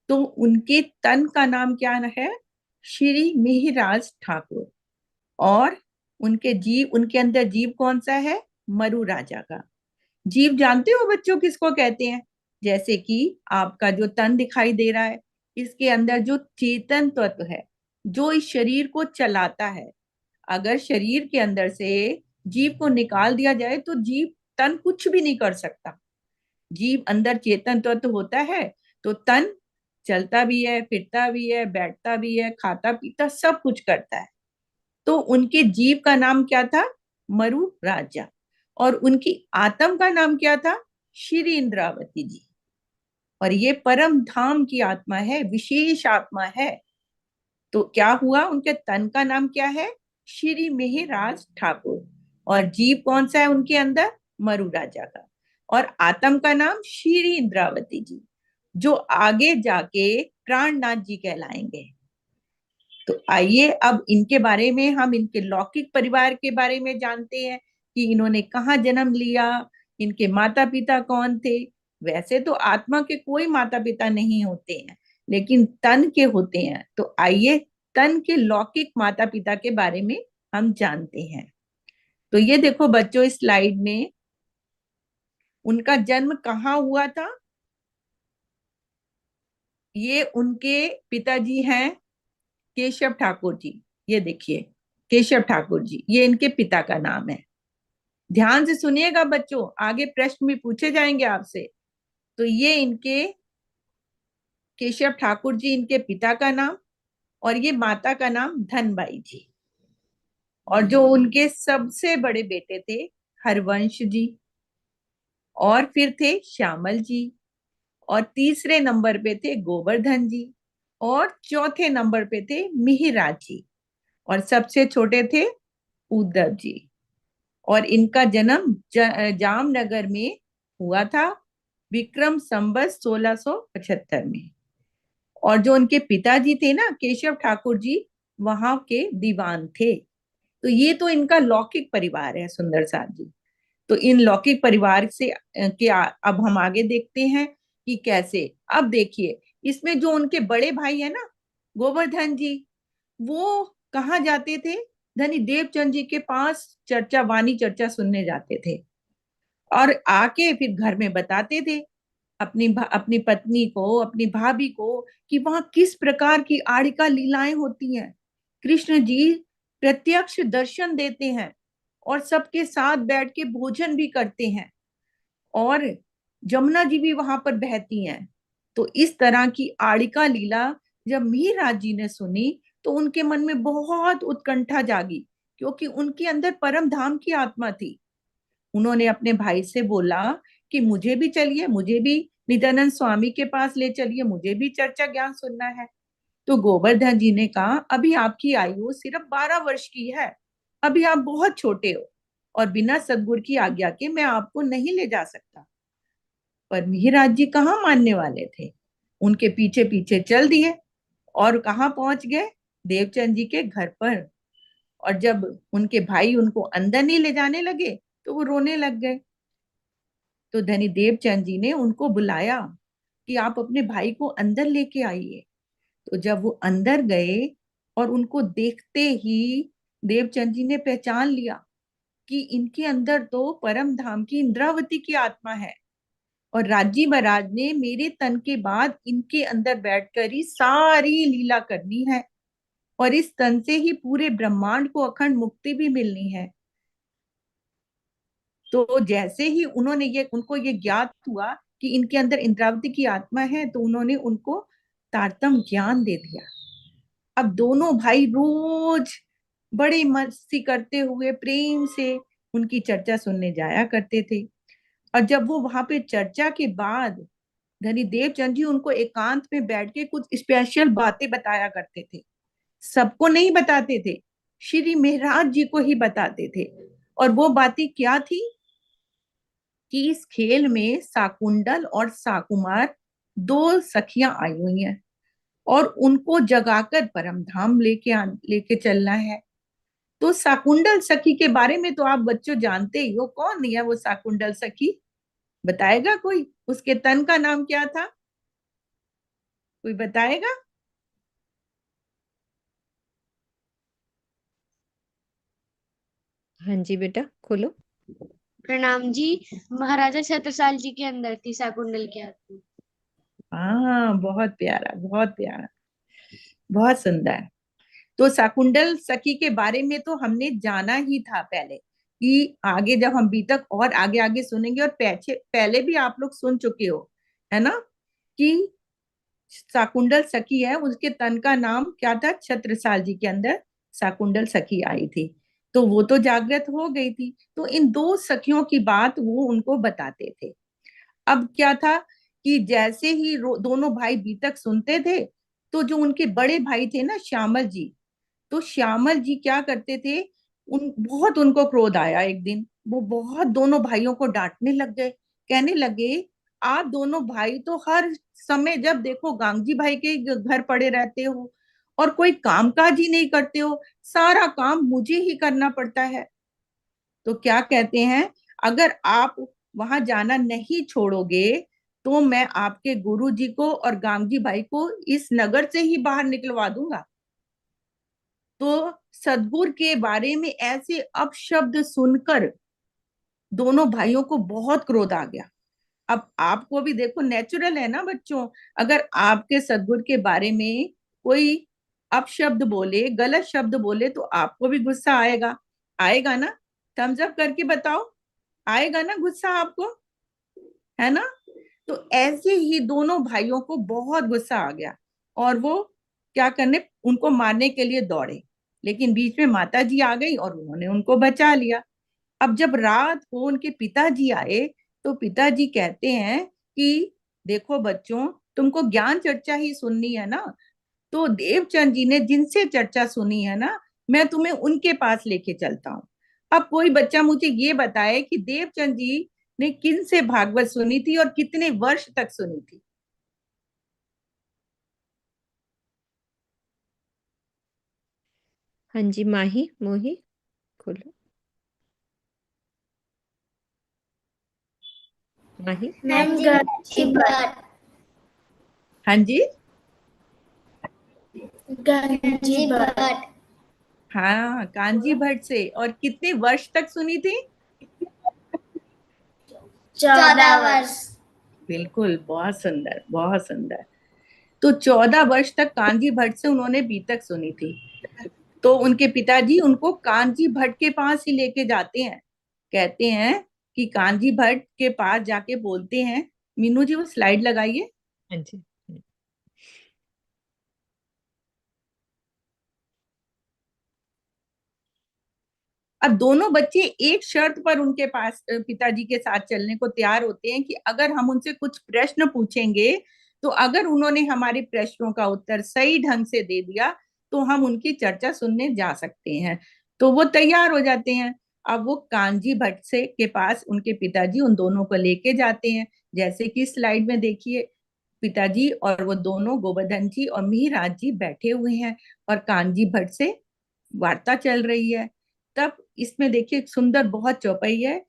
तो उनके तन का नाम क्या है? श्री मिहिराज ठाकुर। और उनके अंदर जीव कौन सा है? मरु राजा का जीव। जानते हो बच्चों किसको कहते हैं? जैसे कि आपका जो तन दिखाई दे रहा है, इसके अंदर जो चेतन तत्व है, जो इस शरीर को चलाता है। अगर शरीर के अंदर से जीव को निकाल दिया जाए तो जीव तन कुछ भी नहीं कर सकता। जीव अंदर चेतन तत्व होता है तो तन चलता भी है, फिरता भी है, बैठता भी है, खाता पीता सब कुछ करता है। तो उनके जीव का नाम क्या था? मरु राजा। और उनकी आत्म का नाम क्या था? श्री इंद्रावती जी। और ये परम धाम की आत्मा है, विशेष आत्मा है। तो क्या हुआ? उनके तन का नाम क्या है? श्री मिहिराज ठाकुर। और जीव कौन सा है उनके अंदर? मरु राजा का। और आत्म का नाम श्री इंद्रावती जी, जो आगे जाके प्राणनाथ जी कहलाएंगे। तो आइए अब इनके बारे में, हम इनके लौकिक परिवार के बारे में जानते हैं कि इन्होंने कहाँ जन्म लिया, इनके माता पिता कौन थे। वैसे तो आत्मा के कोई माता पिता नहीं होते हैं, लेकिन तन के होते हैं। तो आइए तन के लौकिक माता पिता के बारे में हम जानते हैं। तो ये देखो बच्चों, इस स्लाइड में उनका जन्म कहाँ हुआ था। ये उनके पिताजी हैं केशव ठाकुर जी। ये देखिए केशव ठाकुर जी, ये इनके पिता का नाम है। ध्यान से सुनिएगा बच्चों, आगे प्रश्न भी पूछे जाएंगे आपसे। तो ये इनके केशव ठाकुर जी इनके पिता का नाम, और ये माता का नाम धनबाई जी। और जो उनके सबसे बड़े बेटे थे हरवंश जी, और फिर थे श्यामल जी, और तीसरे नंबर पे थे गोवर्धन जी, और चौथे नंबर पे थे मिहिराज जी, और सबसे छोटे थे उद्धव जी। और इनका जन्म जामनगर में हुआ था विक्रम संवत 1675 में। और जो उनके पिताजी थे ना केशव ठाकुर जी, वहां के दीवान थे। तो ये तो इनका लौकिक परिवार है सुंदर साथ जी। तो इन लौकिक परिवार से अब हम आगे देखते हैं कि कैसे। अब देखिए इसमें जो उनके बड़े भाई है ना गोवर्धन जी, वो कहाँ जाते थे? धनी देवचंद जी के पास चर्चा, वाणी चर्चा सुनने जाते थे। और आके फिर घर में बताते थे अपनी पत्नी को, अपनी भाभी को, कि वहां किस प्रकार की आड़िका लीलाएं होती हैं। कृष्ण जी प्रत्यक्ष दर्शन देते हैं और सबके साथ बैठ के भोजन भी करते हैं, और जमुना जी भी वहां पर बहती हैं। तो इस तरह की आड़िका लीला जब मीराज जी ने सुनी तो उनके मन में बहुत उत्कंठा जागी, क्योंकि उनके अंदर परम धाम की आत्मा थी। उन्होंने अपने भाई से बोला कि मुझे भी चलिए, मुझे भी नित्यानंद स्वामी के पास ले चलिए, मुझे भी चर्चा ज्ञान सुनना है। तो गोवर्धन जी ने कहा अभी आपकी आयु सिर्फ 12 वर्ष की है, अभी आप बहुत छोटे हो, और बिना सदगुरु की आज्ञा के मैं आपको नहीं ले जा सकता। पर मिहिराज जी कहाँ मानने वाले थे, उनके पीछे पीछे चल दिए और कहाँ पहुंच गए? देवचंद जी के घर पर। और जब उनके भाई उनको अंदर नहीं ले जाने लगे तो वो रोने लग गए। तो धनी देवचंद जी ने उनको बुलाया कि आप अपने भाई को अंदर लेके आइए। तो जब वो अंदर गए और उनको देखते ही देवचंद जी ने पहचान लिया कि इनके अंदर तो परम धाम की इंद्रावती की आत्मा है। और राजी महाराज ने मेरे तन के बाद इनके अंदर बैठकर ही सारी लीला करनी है, और इस तन से ही पूरे ब्रह्मांड को अखंड मुक्ति भी मिलनी है। तो जैसे ही उनको ये ज्ञात हुआ कि इनके अंदर इंद्रावती की आत्मा है, तो उन्होंने उनको तारतम ज्ञान दे दिया। अब दोनों भाई रोज बड़े मस्ती करते हुए प्रेम से उनकी चर्चा सुनने जाया करते थे। और जब वो वहां पे चर्चा के बाद धनी देवचंद जी उनको एकांत में बैठ के कुछ स्पेशल बातें बताया करते थे। सबको नहीं बताते थे, श्री मेहराज जी को ही बताते थे। और वो बातें क्या थी कि इस खेल में साकुंडल और साकुमार दो सखियां आई हुई हैं, और उनको जगाकर परम धाम लेके चलना है। तो साकुंडल सखी के बारे में तो आप बच्चों जानते ही हो, कौन है वो साकुंडल सखी? बताएगा कोई? उसके तन का नाम क्या था? कोई बताएगा? हाँ जी बेटा, खोलो। प्रणाम जी। महाराजा छत्रसाल जी के अंदर थी शाकुंतल की आत्मा। हाँ, बहुत प्यारा, बहुत प्यारा, बहुत सुंदर। तो शाकुंतल सखी के बारे में तो हमने जाना ही था पहले, कि आगे जब हम बीतक और आगे आगे सुनेंगे, और पहले भी आप लोग सुन चुके हो, है ना, कि शाकुंतल सखी है, उसके तन का नाम क्या था? छत्रसाल जी के अंदर शाकुंतल सखी आई थी, तो वो तो जागृत हो गई थी। तो इन दो सखियों की बात वो उनको बताते थे। अब क्या था कि जैसे ही दोनों भाई बीतक सुनते थे, तो जो उनके बड़े भाई थे ना, श्यामल जी, तो श्यामल जी क्या करते थे, बहुत उनको क्रोध आया एक दिन। वो बहुत दोनों भाइयों को डांटने लग गए, कहने लगे, आप दोनों भाई तो हर समय जब देखो गांगजी भाई के घर पड़े रहते हो, और कोई कामकाज ही नहीं करते हो, सारा काम मुझे ही करना पड़ता है। तो क्या कहते हैं, अगर आप वहां जाना नहीं छोड़ोगे, तो मैं आपके गुरु जी को और गांगजी भाई को इस नगर से ही बाहर निकलवा दूंगा। तो सदगुरु के बारे में ऐसे अपशब्द सुनकर दोनों भाइयों को बहुत क्रोध आ गया। अब आपको भी देखो, नेचुरल है ना बच्चों, अगर आपके सदगुरु के बारे में कोई अपशब्द बोले, गलत शब्द बोले, तो आपको भी गुस्सा आएगा। आएगा ना? थम्स अप करके बताओ, आएगा ना गुस्सा आपको? है ना? तो ऐसे ही दोनों भाइयों को बहुत गुस्सा आ गया, और वो क्या करने, उनको मारने के लिए दौड़े। लेकिन बीच में माता जी आ गई और उन्होंने उनको बचा लिया। अब जब रात को उनके पिताजी आए, तो पिताजी कहते हैं कि देखो बच्चों, तुमको ज्ञान चर्चा ही सुननी है ना, तो देवचंद जी ने जिनसे चर्चा सुनी है ना, मैं तुम्हें उनके पास लेके चलता हूँ। अब कोई बच्चा मुझे ये बताए कि देवचंद जी ने किन से भागवत सुनी थी और कितने वर्ष तक सुनी थी? हाँ जी, माही, मोही, खोलो। माही। मैम गांधी भट्ट। हाँ जी, गांधी भट्ट। हाँ, कांजी भट्ट से। और कितने वर्ष तक सुनी थी? 14 वर्ष। बिल्कुल, बहुत सुंदर, बहुत सुंदर। तो 14 वर्ष तक कांजी भट्ट से उन्होंने बीतक सुनी थी। तो उनके पिताजी उनको कांजी भट्ट के पास ही लेके जाते हैं। कहते हैं कि कांजी भट्ट के पास जाके बोलते हैं, मीनू जी वो स्लाइड लगाइए। हाँ जी। अब दोनों बच्चे एक शर्त पर उनके पास पिताजी के साथ चलने को तैयार होते हैं, कि अगर हम उनसे कुछ प्रश्न पूछेंगे, तो अगर उन्होंने हमारे प्रश्नों का उत्तर सही ढंग से दे दिया, तो हम उनकी चर्चा सुनने जा सकते हैं। तो वो तैयार हो जाते हैं। अब वो कांजी भट्ट से के पास उनके पिताजी उन दोनों को लेके जाते हैं, जैसे कि स्लाइड में देखिए। पिताजी और वो दोनों, गोवर्धन जी और मिहिराज जी, बैठे हुए हैं, और कांजी भट्ट से वार्ता चल रही है। तब इसमें देखिए सुंदर बहुत चौपाई है।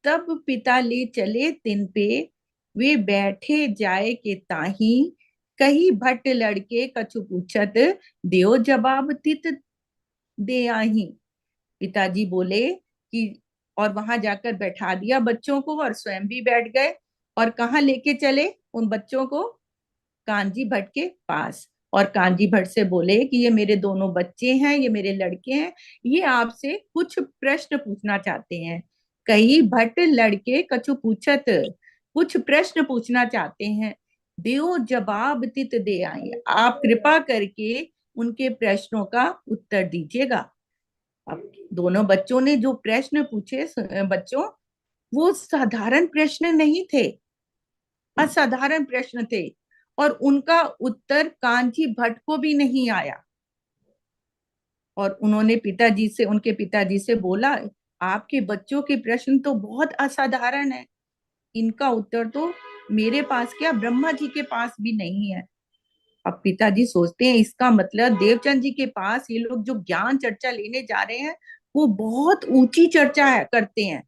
तब पिता ले चले तिन पे, वे बैठे जाए के ताही, कही भट्ट लड़के कछु पूछत, देओ जवाब तित दे आही। पिताजी बोले कि, और वहां जाकर बैठा दिया बच्चों को, और स्वयं भी बैठ गए। और कहाँ लेके चले उन बच्चों को? कांजी भट्ट के पास। और कांजी भट्ट से बोले कि ये मेरे दोनों बच्चे हैं, ये मेरे लड़के हैं, ये आपसे कुछ प्रश्न पूछना चाहते हैं। कई भट्ट लड़के कछु पूछत, कुछ प्रश्न पूछना चाहते हैं, देओ जवाब तित दे आए। आप कृपा करके उनके प्रश्नों का उत्तर दीजिएगा। अब दोनों बच्चों ने जो प्रश्न पूछे, बच्चों, वो साधारण प्रश्न नहीं थे, असाधारण प्रश्न थे, और उनका उत्तर कांची भट्ट को भी नहीं आया। और उन्होंने पिताजी से, उनके पिताजी से बोला, आपके बच्चों के प्रश्न तो बहुत असाधारण है, इनका उत्तर तो मेरे पास क्या, ब्रह्मा जी के पास भी नहीं है। अब पिताजी सोचते हैं इसका मतलब देवचंद जी के पास ये लोग जो ज्ञान चर्चा लेने जा रहे हैं वो बहुत ऊंची चर्चा है, करते हैं।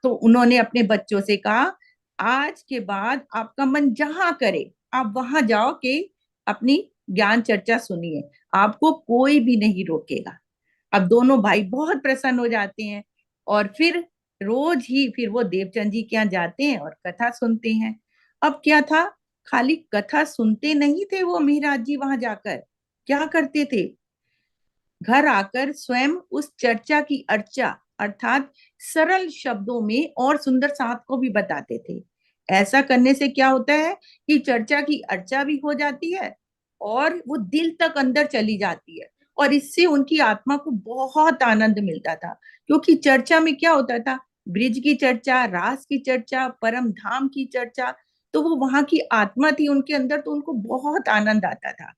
तो उन्होंने अपने बच्चों से कहा, आज के बाद आपका मन जहां करे आप वहां जाओ के अपनी ज्ञान चर्चा सुनिए, आपको कोई भी नहीं रोकेगा। अब दोनों भाई बहुत प्रसन्न हो जाते हैं, और फिर रोज ही फिर वो देवचंद जी के यहाँ जाते हैं और कथा सुनते हैं। अब क्या था, खाली कथा सुनते नहीं थे वो मिहिराज जी, वहां जाकर क्या करते थे, घर आकर स्वयं उस चर्चा की अर्चा अर्थात सरल शब्दों में और सुंदर साथ को भी बताते थे। ऐसा करने से क्या होता है कि चर्चा की अर्चा भी हो जाती है और वो दिल तक अंदर चली जाती है, और इससे उनकी आत्मा को बहुत आनंद मिलता था। क्योंकि चर्चा में क्या होता था, ब्रिज की चर्चा, रास की चर्चा, परम धाम की चर्चा, तो वो वहां की आत्मा थी उनके अंदर, तो उनको बहुत आनंद आता था।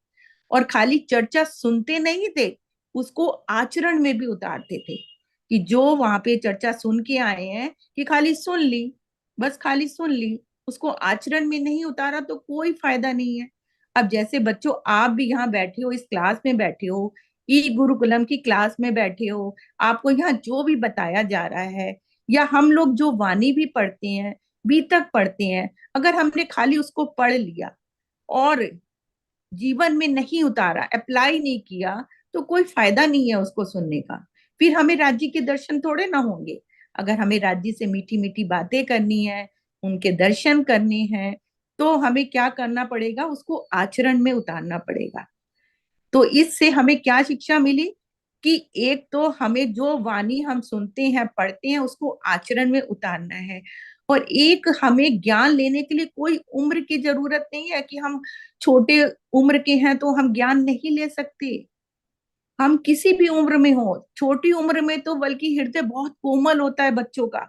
और खाली चर्चा सुनते नहीं थे, उसको आचरण में भी उतारते थे, कि जो वहां पे चर्चा सुन के आए हैं कि खाली सुन ली, बस खाली सुन ली, उसको आचरण में नहीं उतारा तो कोई फायदा नहीं है। अब जैसे बच्चों आप भी यहाँ बैठे हो, इस क्लास में बैठे हो, ई गुरुकुलम की क्लास में बैठे हो, आपको यहाँ जो भी बताया जा रहा है, या हम लोग जो वाणी भी पढ़ते हैं, बीतक पढ़ते हैं, अगर हमने खाली उसको पढ़ लिया और जीवन में नहीं उतारा, अप्लाई नहीं किया, तो कोई फायदा नहीं है उसको सुनने का। फिर हमें राज्य के दर्शन थोड़े ना होंगे। अगर हमें राज्य से मीठी मीठी बातें करनी है, उनके दर्शन करने हैं, तो हमें क्या करना पड़ेगा, उसको आचरण में उतारना पड़ेगा। तो इससे हमें क्या शिक्षा मिली कि एक तो हमें जो वाणी हम सुनते हैं, पढ़ते हैं, उसको आचरण में उतारना है। और एक, हमें ज्ञान लेने के लिए कोई उम्र की जरूरत नहीं है कि हम छोटे उम्र के हैं तो हम ज्ञान नहीं ले सकते। हम किसी भी उम्र में हो, छोटी उम्र में तो बल्कि हृदय बहुत कोमल होता है बच्चों का।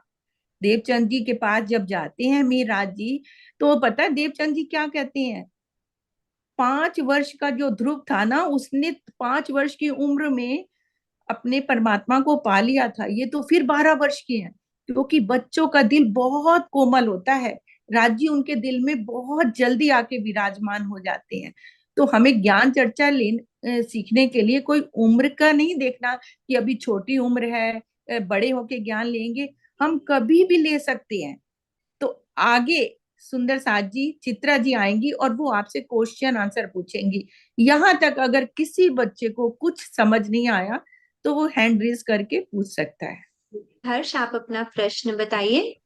देवचंद जी के पास जब जाते हैं मीराज जी, तो पता है देवचंद जी क्या कहते हैं, 5 वर्ष का जो ध्रुव था ना, उसने 5 वर्ष की उम्र में अपने परमात्मा को पा लिया था, ये तो फिर 12 वर्ष के हैं। क्योंकि बच्चों का दिल बहुत कोमल होता है, राज्य उनके दिल में बहुत जल्दी आके विराजमान हो जाते हैं। तो हमें ज्ञान चर्चा सीखने के लिए कोई उम्र का नहीं देखना कि अभी छोटी उम्र है, बड़े होके ज्ञान लेंगे, हम कभी भी ले सकते हैं। तो आगे सुंदर साथ जी, चित्रा जी आएंगी और वो आपसे क्वेश्चन आंसर पूछेंगी। यहाँ तक अगर किसी बच्चे को कुछ समझ नहीं आया तो वो हैंड रेज करके पूछ सकता है। हर्ष, आप अपना प्रश्न बताइए।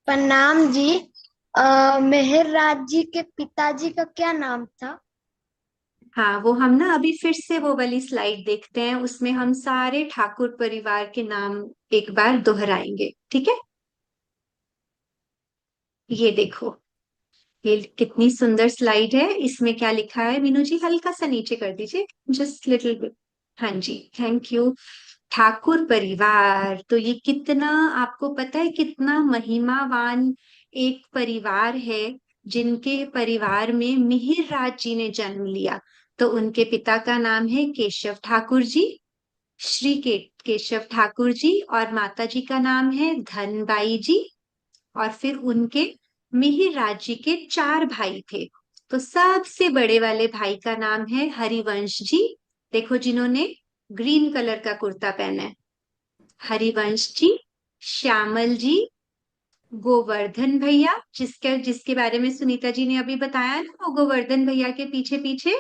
प्रणाम जी। मेहर राज जी के पिताजी का क्या नाम था? हाँ, वो हम ना अभी फिर से वो वाली स्लाइड देखते हैं, उसमें हम सारे ठाकुर परिवार के नाम एक बार दोहराएंगे, ठीक है? ये देखो, ये कितनी सुंदर स्लाइड है। इसमें क्या लिखा है मीनू जी, हल्का सा नीचे कर दीजिए, जस्ट लिटिल बिट। हाँ जी, थैंक यू। ठाकुर परिवार, तो ये कितना, आपको पता है कितना महिमावान एक परिवार है, जिनके परिवार में मिहिर राज जी ने जन्म लिया। तो उनके पिता का नाम है केशव ठाकुर जी, केशव ठाकुर जी, और माता जी का नाम है धनबाई जी। और फिर उनके मिहिर राज जी के 4 भाई थे। तो सबसे बड़े वाले भाई का नाम है हरिवंश जी, देखो जिन्होंने ग्रीन कलर का कुर्ता पहना है, हरिवंश जी। श्यामल जी, गोवर्धन भैया, जिसके जिसके बारे में सुनीता जी ने अभी बताया ना, वो गोवर्धन भैया के पीछे पीछे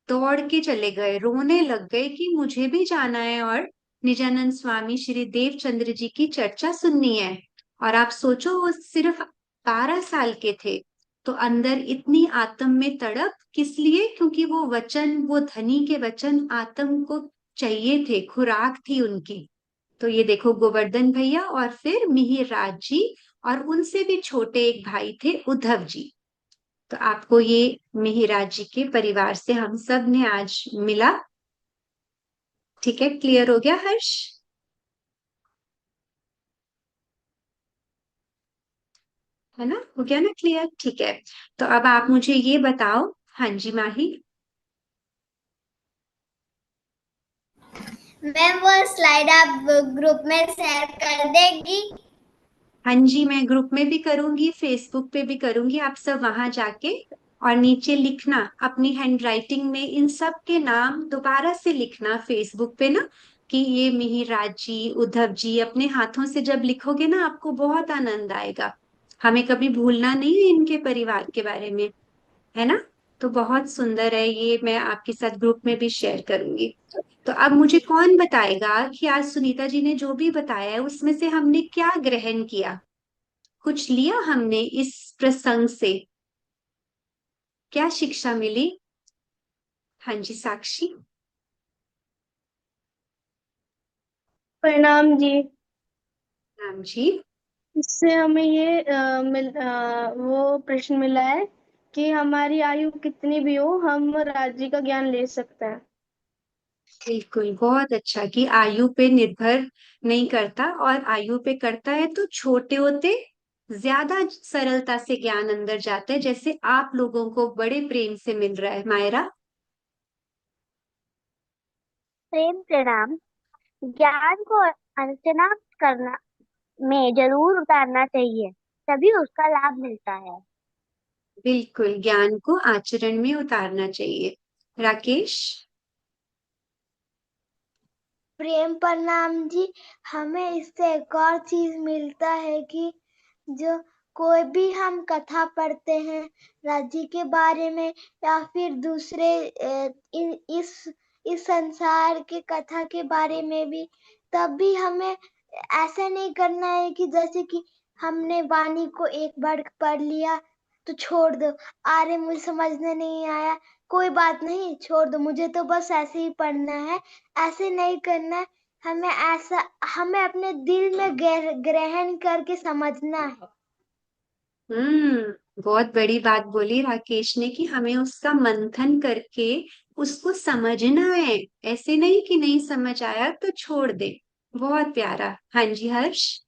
दौड़ के चले गए, रोने लग गए कि मुझे भी जाना है और निजानंद स्वामी श्री देवचंद्र जी की चर्चा सुननी है। और आप सोचो वो सिर्फ 12 साल के थे, तो अंदर इतनी आत्म में तड़प किस लिए? क्योंकि वो वचन, वो धनी के वचन आत्म को चाहिए थे, खुराक थी उनकी। तो ये देखो, गोवर्धन भैया और फिर मिहिर राज जी, और उनसे भी छोटे एक भाई थे उद्धव जी। तो आपको ये मिहिराज जी के परिवार से हम सब ने आज मिला। ठीक है, क्लियर हो गया हर्ष? है ना, हो गया ना क्लियर? ठीक है, तो अब आप मुझे ये बताओ। हाँ जी माही। मैम वो स्लाइड आप ग्रुप में शेयर कर देगी? हाँ जी, मैं ग्रुप में भी करूंगी, फेसबुक पे भी करूंगी। आप सब वहां जाके और नीचे लिखना अपनी हैंडराइटिंग में इन सब के नाम दोबारा से लिखना फेसबुक पे ना, कि ये मिहिराज जी, उद्धव जी। अपने हाथों से जब लिखोगे ना, आपको बहुत आनंद आएगा। हमें कभी भूलना नहीं है इनके परिवार के बारे में, है ना। तो बहुत सुंदर है ये, मैं आपके साथ ग्रुप में भी शेयर करूंगी। तो अब मुझे कौन बताएगा कि आज सुनीता जी ने जो भी बताया है उसमें से हमने क्या ग्रहण किया, कुछ लिया हमने इस प्रसंग से, क्या शिक्षा मिली? हाँ जी साक्षी। प्रणाम जी। राम जी। इससे हमें ये वो प्रश्न मिला है कि हमारी आयु कितनी भी हो, हम राज्य का ज्ञान ले सकते हैं। बिल्कुल, बहुत अच्छा कि आयु पे निर्भर नहीं करता, और आयु पे करता है तो छोटे होते ज्यादा सरलता से ज्ञान अंदर जाता है, जैसे आप लोगों को बड़े प्रेम से मिल रहा है। मायरा। प्रेम प्रणाम। ज्ञान को अर्चना करना में जरूर उतारना चाहिए, तभी उसका लाभ मिलता है। बिल्कुल, ज्ञान को आचरण में उतारना चाहिए। राकेश। प्रेम प्रणाम जी। हमें इससे एक और चीज मिलता है कि जो कोई भी हम कथा पढ़ते हैं राज्य के बारे में या फिर दूसरे इस संसार के कथा के बारे में भी, तब भी हमें ऐसा नहीं करना है कि जैसे कि हमने वाणी को एक बार पढ़ लिया तो छोड़ दो, अरे मुझे समझने नहीं आया, कोई बात नहीं, छोड़ दो, मुझे तो बस ऐसे ही पढ़ना है। ऐसे नहीं करना है। हमें अपने दिल में ग्रहण करके समझना है। बहुत बड़ी बात बोली राकेश ने, कि हमें उसका मंथन करके उसको समझना है। ऐसे नहीं कि नहीं समझ आया तो छोड़ दे। बहुत प्यारा। हाँ जी हर्ष।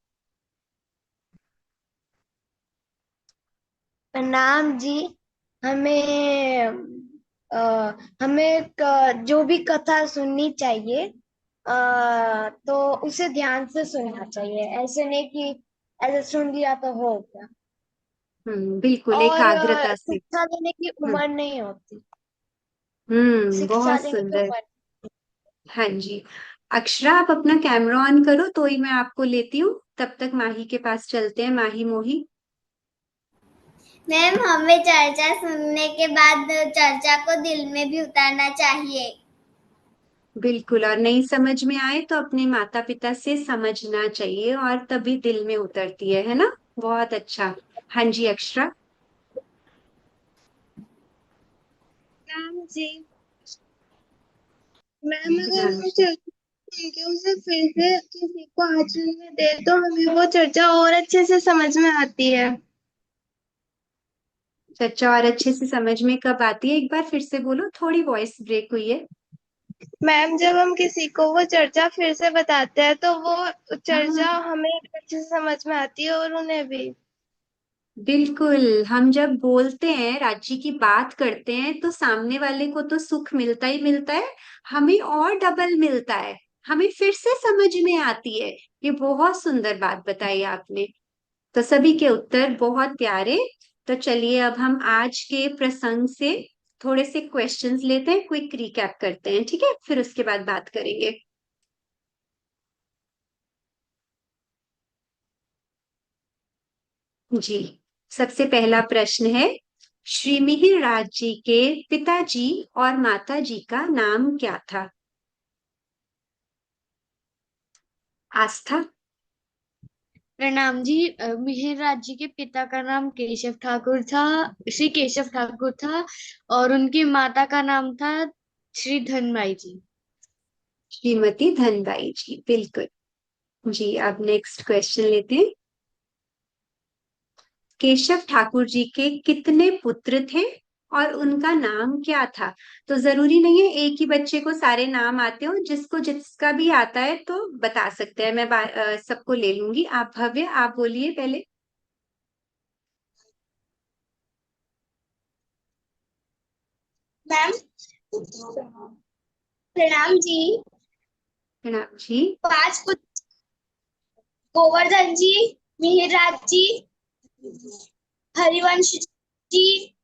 प्रणाम जी। हमें जो भी कथा सुननी चाहिए तो उसे ध्यान से सुनना चाहिए, ऐसे नहीं कि ऐसे सुन लिया तो हो गया। बिल्कुल, और एकाग्रता से। शिक्षा लेने की हम्म। उम्र नहीं होती। शिक्षा बहुत लेने की सुंदर। उम्र। हाँ जी। अक्षरा, आप अपना कैमरा ऑन करो तो ही मैं आपको लेती हूँ। तब तक माही के पास चलते हैं। माही मोही। मैम हमें चर्चा सुनने के बाद चर्चा को दिल में भी उतारना चाहिए। बिल्कुल, और नहीं समझ में आए तो अपने माता पिता से समझना चाहिए, और तभी दिल में उतरती है ना। बहुत अच्छा। हाँ जी अक्षरा। मैम जी, मैम अगर हाँ वो जी। चर्चा सुन के उसे फिर से किसी को आचरण में दे तो हमें वो चर्चा और अच्छे से समझ में आती है। चर्चा और अच्छे से समझ में कब आती है? एक बार फिर से बोलो, थोड़ी वॉइस ब्रेक हुई है। मैम जब हम किसी को वो चर्चा फिर से बताते हैं तो वो चर्चा हाँ, हमें अच्छे से समझ में आती है और उन्हें भी। बिल्कुल। हम जब बोलते हैं, राज्य की बात करते हैं, तो सामने वाले को तो सुख मिलता ही मिलता है, हमें और डबल मिलता है, हमें फिर से समझ में आती है। ये बहुत सुंदर बात बताई आपने। तो सभी के उत्तर बहुत प्यारे। तो चलिए अब हम आज के प्रसंग से थोड़े से क्वेश्चंस लेते हैं, क्विक रिकैप करते हैं, ठीक है? फिर उसके बाद बात करेंगे। जी। सबसे पहला प्रश्न है, श्री मिहिर राज जी के पिताजी और माताजी का नाम क्या था? आस्था। प्रणाम जी। मिहिर राज जी के पिता का नाम केशव ठाकुर था, श्री केशव ठाकुर था, और उनकी माता का नाम था श्री धनबाई जी। श्रीमती धनबाई जी, बिल्कुल। जी, अब नेक्स्ट क्वेश्चन लेते हैं। केशव ठाकुर जी के कितने पुत्र थे और उनका नाम क्या था? तो जरूरी नहीं है एक ही बच्चे को सारे नाम आते हो, जिसको जिसका भी आता है तो बता सकते हैं। मैं सबको ले लूंगी। आप भव्य, आप बोलिए पहले। मैम प्रणाम जी। प्रणाम जी। 5 पुत्र: गोवर्धन जी, मिहिरराज जी, हरिवंश जी,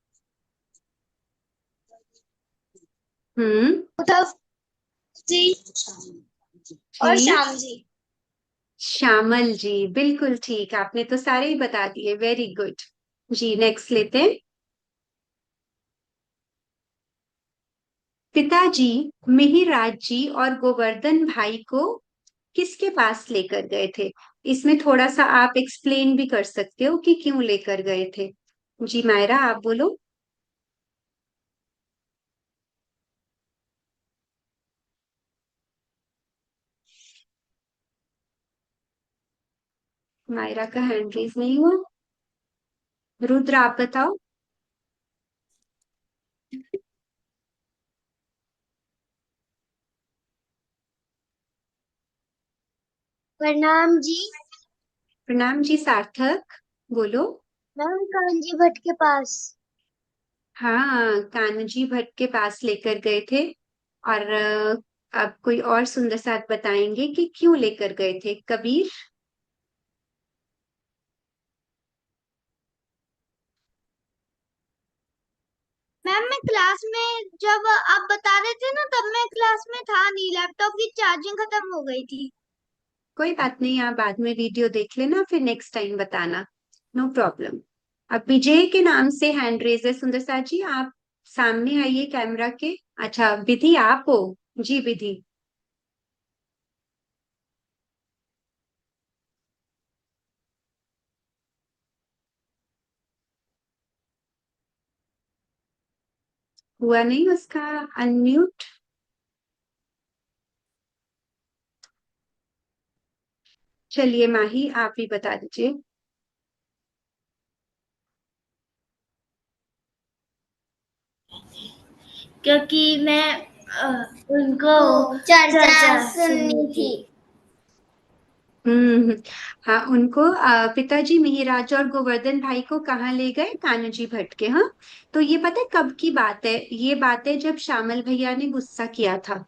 उद्धव जी और जी। श्याम जी। श्यामल जी, बिल्कुल ठीक। आपने तो सारे ही बता दिए, वेरी गुड। जी, नेक्स्ट लेते हैं। पिताजी मिहिरराज जी और गोवर्धन भाई को किसके पास लेकर गए थे? इसमें थोड़ा सा आप एक्सप्लेन भी कर सकते हो कि क्यों लेकर गए थे। जी मायरा, आप बोलो। मायरा का हैंड रेज नहीं हुआ। रुद्र, आप बताओ। प्रणाम जी। प्रणाम जी। सार्थक, बोलो। मैम कांजी भट्ट के पास। हाँ, कान्जी भट्ट के पास लेकर गए थे। और अब कोई और सुंदर साथ बताएंगे कि क्यों लेकर गए थे। कबीर। मैम मैं क्लास में जब आप बता रहे थे ना, तब मैं क्लास में था नहीं, लैपटॉप की चार्जिंग खत्म हो गई थी। कोई बात नहीं, आप बाद में वीडियो देख लेना, फिर नेक्स्ट टाइम बताना। No problem. अब विजय के नाम से हैंड रेज है। सुंदर साथ जी, आप सामने आइए कैमरा के। अच्छा, विधि आप हो। जी विधि। हुआ नहीं उसका अनम्यूट। चलिए माही, आप ही बता दीजिए। क्योंकि मैं उनको चर्चा सुननी थी। हम्म। हाँ, उनको पिताजी मिहिराज और गोवर्धन भाई को कहाँ ले गए? कान्जी भट्ट के। हाँ, तो ये पता है कब की बात है? ये बात है जब श्यामल भैया ने गुस्सा किया था।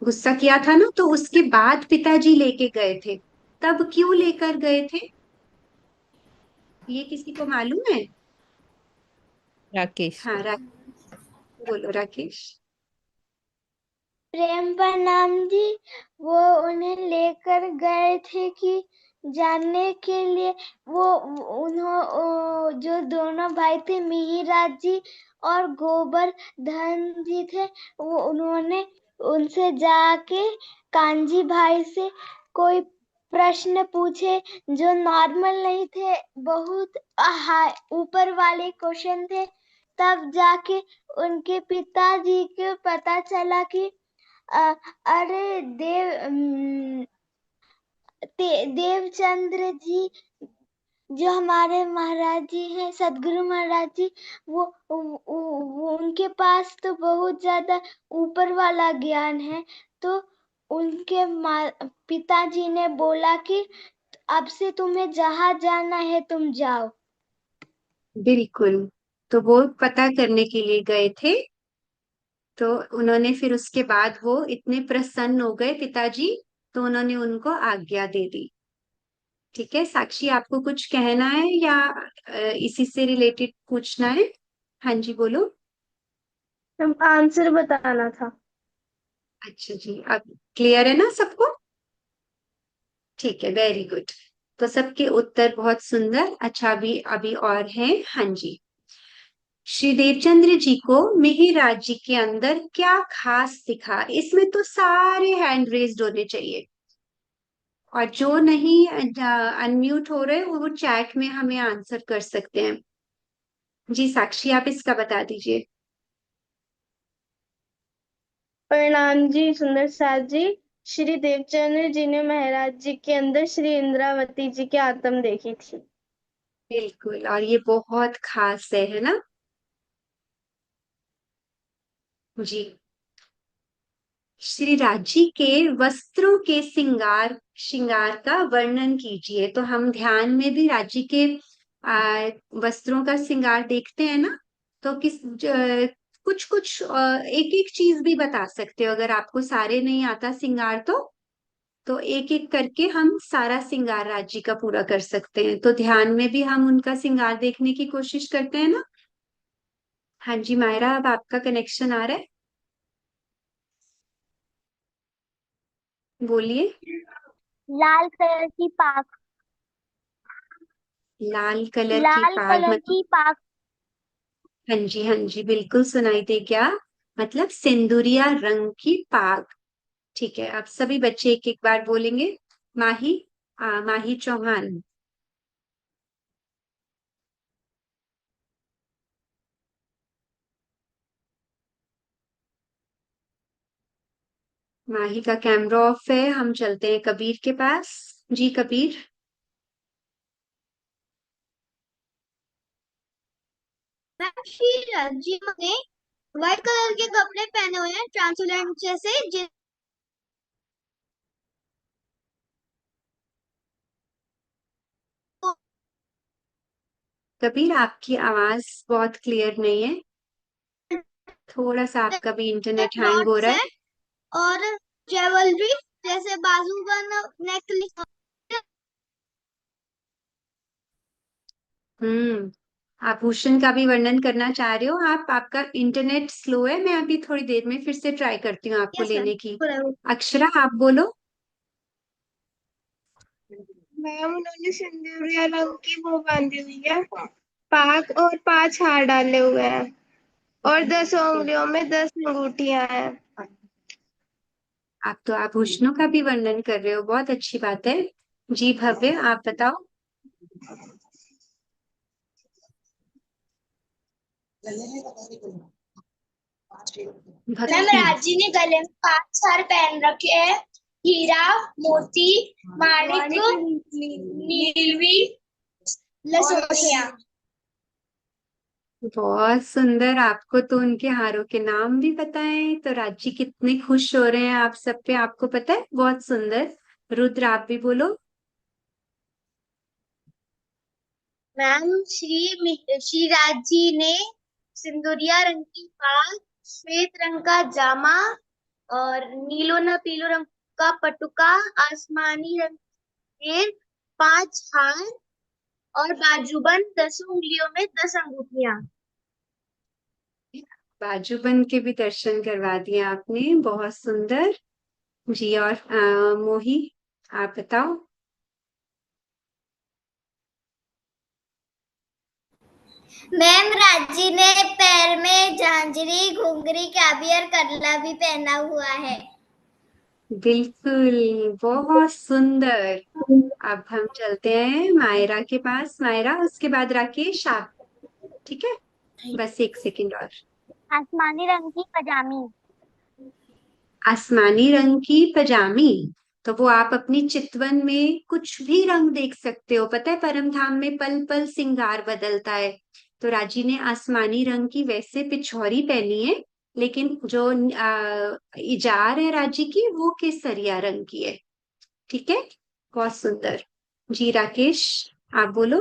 गुस्सा किया था ना, तो उसके बाद पिताजी लेके गए थे। तब क्यों लेकर गए थे? ये किसी को मालूम है? राकेश। हाँ, बोलो राकेश। प्रेम प्रणाम जी। वो उन्हें लेकर गए थे कि जानने के लिए, वो जो दोनों भाई थे मिहिराज जी और गोवर्धन जी थे, वो उन्होंने उनसे जाके कांजी भाई से कोई प्रश्न पूछे जो नॉर्मल नहीं थे, बहुत ऊपर वाले क्वेश्चन थे। तब जाके उनके पिताजी को पता चला कि अरे देवचंद्र जी, जो हमारे महाराज जी हैं, सदगुरु महाराज जी, वो उनके पास तो बहुत ज्यादा ऊपर वाला ज्ञान है। तो उनके पिताजी ने बोला कि अब से तुम्हें जहाँ जाना है तुम जाओ। बिल्कुल। तो वो पता करने के लिए गए थे। तो उन्होंने फिर उसके बाद वो इतने प्रसन्न हो गए पिताजी, तो उन्होंने उनको आज्ञा दे दी। ठीक है साक्षी, आपको कुछ कहना है या इसी से रिलेटेड पूछना है? हाँ जी, बोलो। आंसर बताना था। अच्छा जी, अब क्लियर है ना सबको? ठीक है, वेरी गुड। तो सबके उत्तर बहुत सुंदर। अच्छा, अभी अभी और है। हाँ जी। श्री देवचंद्र जी को मिहिर जी के अंदर क्या खास दिखा? इसमें तो सारे हैंड रेज्ड होने चाहिए। और जो नहीं अनम्यूट हो रहे वो चैट में हमें आंसर कर सकते हैं। जी साक्षी, आप इसका बता दीजिए। प्रणाम जी सुंदर साथ जी। श्री देवचंद्र जी ने महाराज जी के अंदर श्री इंद्रावती जी की आत्म देखी थी। बिल्कुल, और ये बहुत खास है ना। जी, श्री राजी के वस्त्रों के श्रृंगार का वर्णन कीजिए। तो हम ध्यान में भी राजी के वस्त्रों का श्रृंगार देखते हैं ना। तो कुछ कुछ एक एक चीज भी बता सकते हो, अगर आपको सारे नहीं आता श्रृंगार तो एक एक करके हम सारा श्रृंगार राजी का पूरा कर सकते हैं। तो ध्यान में भी हम उनका श्रृंगार देखने की कोशिश करते हैं ना। हाँ जी मायरा, अब आपका कनेक्शन आ रहा है, बोलिए। लाल कलर की पाक। लाल कलर की लाल पाग कलर मतलब? की पाक। हाँ जी बिल्कुल सुनाई दे क्या, मतलब सिंदूरिया रंग की पाग। ठीक है, अब सभी बच्चे एक एक बार बोलेंगे। माही, माही चौहान। माही का कैमरा ऑफ है, हम चलते हैं कबीर के पास। जी कबीर। मैम श्री राजी ने व्हाइट कलर के कपड़े पहने हुए हैं ट्रांसपेरेंट जैसे, कबीर आपकी आवाज बहुत क्लियर नहीं है, थोड़ा सा आपका भी इंटरनेट हैंग हो डॉट्स रहा है, है। और ज्वेलरी जैसे बाजूबंद, नेकलेस। आभूषण का भी वर्णन करना चाह रहे हो आप? आपका इंटरनेट स्लो है, मैं अभी थोड़ी देर में फिर से ट्राई करती हूँ आपको यस लेने की। मैम। अक्षरा आप बोलो। मैम उन्होंने सिंदूरिया रंग की वो बांधी हुई है पाक, और 5 हार डाले हुए हैं, और 10 उंगलियों में 10 अंगूठियां हैं। आप तो आभूषणों का भी वर्णन कर रहे हो, बहुत अच्छी बात है। जी भव्य, आप बताओ। मैम भक्ति। राजी ने गले में 5 हार पहन रखे हैं, हीरा, मोती, माणिक, नीलवी, लसोटियां। बहुत सुंदर, आपको तो उनके हारों के नाम भी पता है, तो राजी कितने खुश हो रहे हैं आप सब पे, आपको पता है, बहुत सुंदर। रुद्र आप भी बोलो। मैम श्री राजी ने सिंदूरिया रंग की पाग, श्वेत रंग का जामा, और नीलो न पीलो रंग का पटुका, आसमानी रंग के 5 हार, और बाजूबंद 10 उंगलियों में 10 अंगूठियां। बाजूबंद के भी दर्शन करवा दिए आपने, बहुत सुंदर। जी, और मोही आप बताओ। मैम राजी ने पैर में झांझरी, घुंघरी, काबी और कड़ला भी पहना हुआ है। बिल्कुल, बहुत सुंदर। अब हम चलते हैं मायरा के पास। मायरा, उसके बाद राकेश आप। ठीक है, बस एक सेकंड और। आसमानी रंग की पजामी। आसमानी रंग की पजामी, तो वो आप अपनी चितवन में कुछ भी रंग देख सकते हो, पता है परम धाम में पल पल सिंगार बदलता है। तो राजी ने आसमानी रंग की वैसे पिछौरी पहनी है, लेकिन जो इजार है राजी की वो केसरिया रंग की है। ठीक है, बहुत सुंदर। जी राकेश आप बोलो।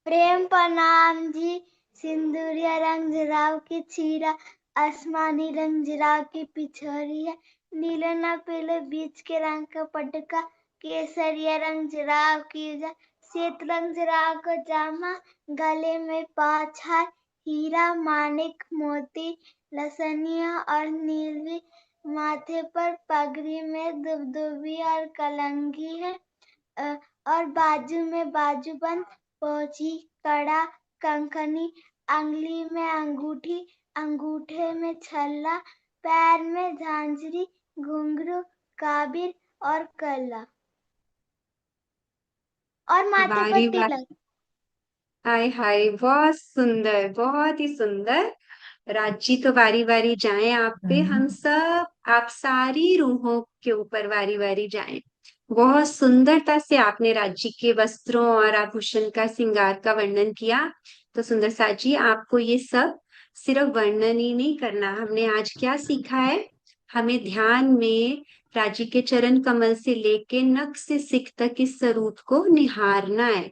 प्रेम प्रणाम जी। सिंदूरिया रंग जुराब की चीरा, आसमानी रंग जुराब की पिछोरी है, नीले न पीले बीच के रंग का पटका, केसरिया रंग जुराब की श्वेत रंग जुराब का जामा, गले में 5 हार, हीरा, माणिक, मोती, लसनिया और नीलवी, माथे पर पगड़ी में दुबदुबी और कलंगी है, और बाजू में बाजूबंद, पोची, कड़ा, कंकनी, अंगली में अंगूठी, अंगूठे में छल्ला, पैर में झांझरी, घुंघरू, काबिर और कला। और माथे पर वारी वाह, तिलक। हाय हाय, बहुत सुंदर, बहुत ही सुंदर। राजी तो वारी वारी जाएं आप पे, हम सब आप सारी रूहों के ऊपर वारी वारी जाएं। बहुत सुंदरता से आपने राज्य के वस्त्रों और आभूषण का श्रृंगार का वर्णन किया। तो सुंदर साथ जी, आपको ये सब सिर्फ वर्णन ही नहीं करना, हमने आज क्या सीखा है? हमें ध्यान में राज्य के चरण कमल से लेके नख से सिख तक इस स्वरूप को निहारना है।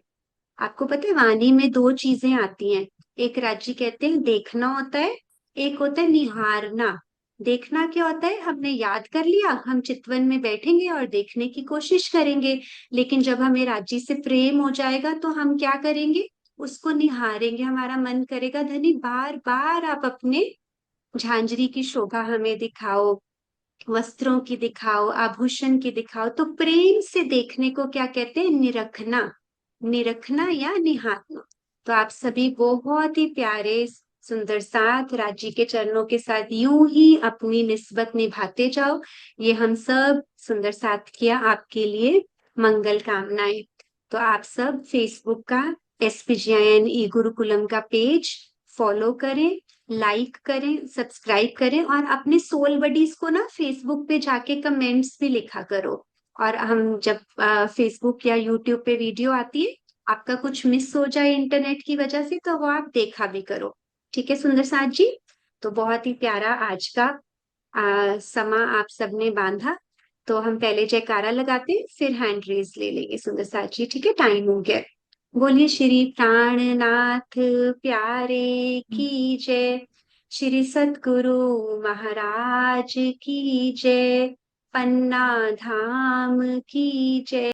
आपको पता है वाणी में दो चीजें आती हैं। एक राज्य कहते हैं देखना होता है, एक होता है निहारना। देखना क्या होता है? हमने याद कर लिया, हम चितवन में बैठेंगे और देखने की कोशिश करेंगे। लेकिन जब हमें राज्य से प्रेम हो जाएगा तो हम क्या करेंगे? उसको निहारेंगे। हमारा मन करेगा धनी बार बार आप अपने झांझरी की शोभा हमें दिखाओ, वस्त्रों की दिखाओ, आभूषण की दिखाओ। तो प्रेम से देखने को क्या कहते हैं? निरखना। निरखना या निहारना। तो आप सभी बहुत ही प्यारे सुंदर साथ राज्य के चरणों के साथ यूं ही अपनी निस्बत निभाते जाओ। ये हम सब सुंदर साथ किया आपके लिए मंगल कामनाएं। तो आप सब फेसबुक का SPGIN ई गुरुकुलम का पेज फॉलो करें, लाइक करें, सब्सक्राइब करें और अपने सोल बडीज को ना फेसबुक पे जाके कमेंट्स भी लिखा करो। और हम जब फेसबुक या यूट्यूब पे वीडियो आती है, आपका कुछ मिस हो जाए इंटरनेट की वजह से, तो वो आप देखा भी करो। ठीक है सुंदर साथ जी? तो बहुत ही प्यारा आज का समा आप सबने बांधा। तो हम पहले जयकारा लगाते हैं, फिर हैंड रेज ले लेंगे सुंदर साथ जी। ठीक है, टाइम हो गया। बोलिए श्री प्राणनाथ प्यारे की जय, श्री सतगुरु महाराज की जय, पन्ना धाम की जय।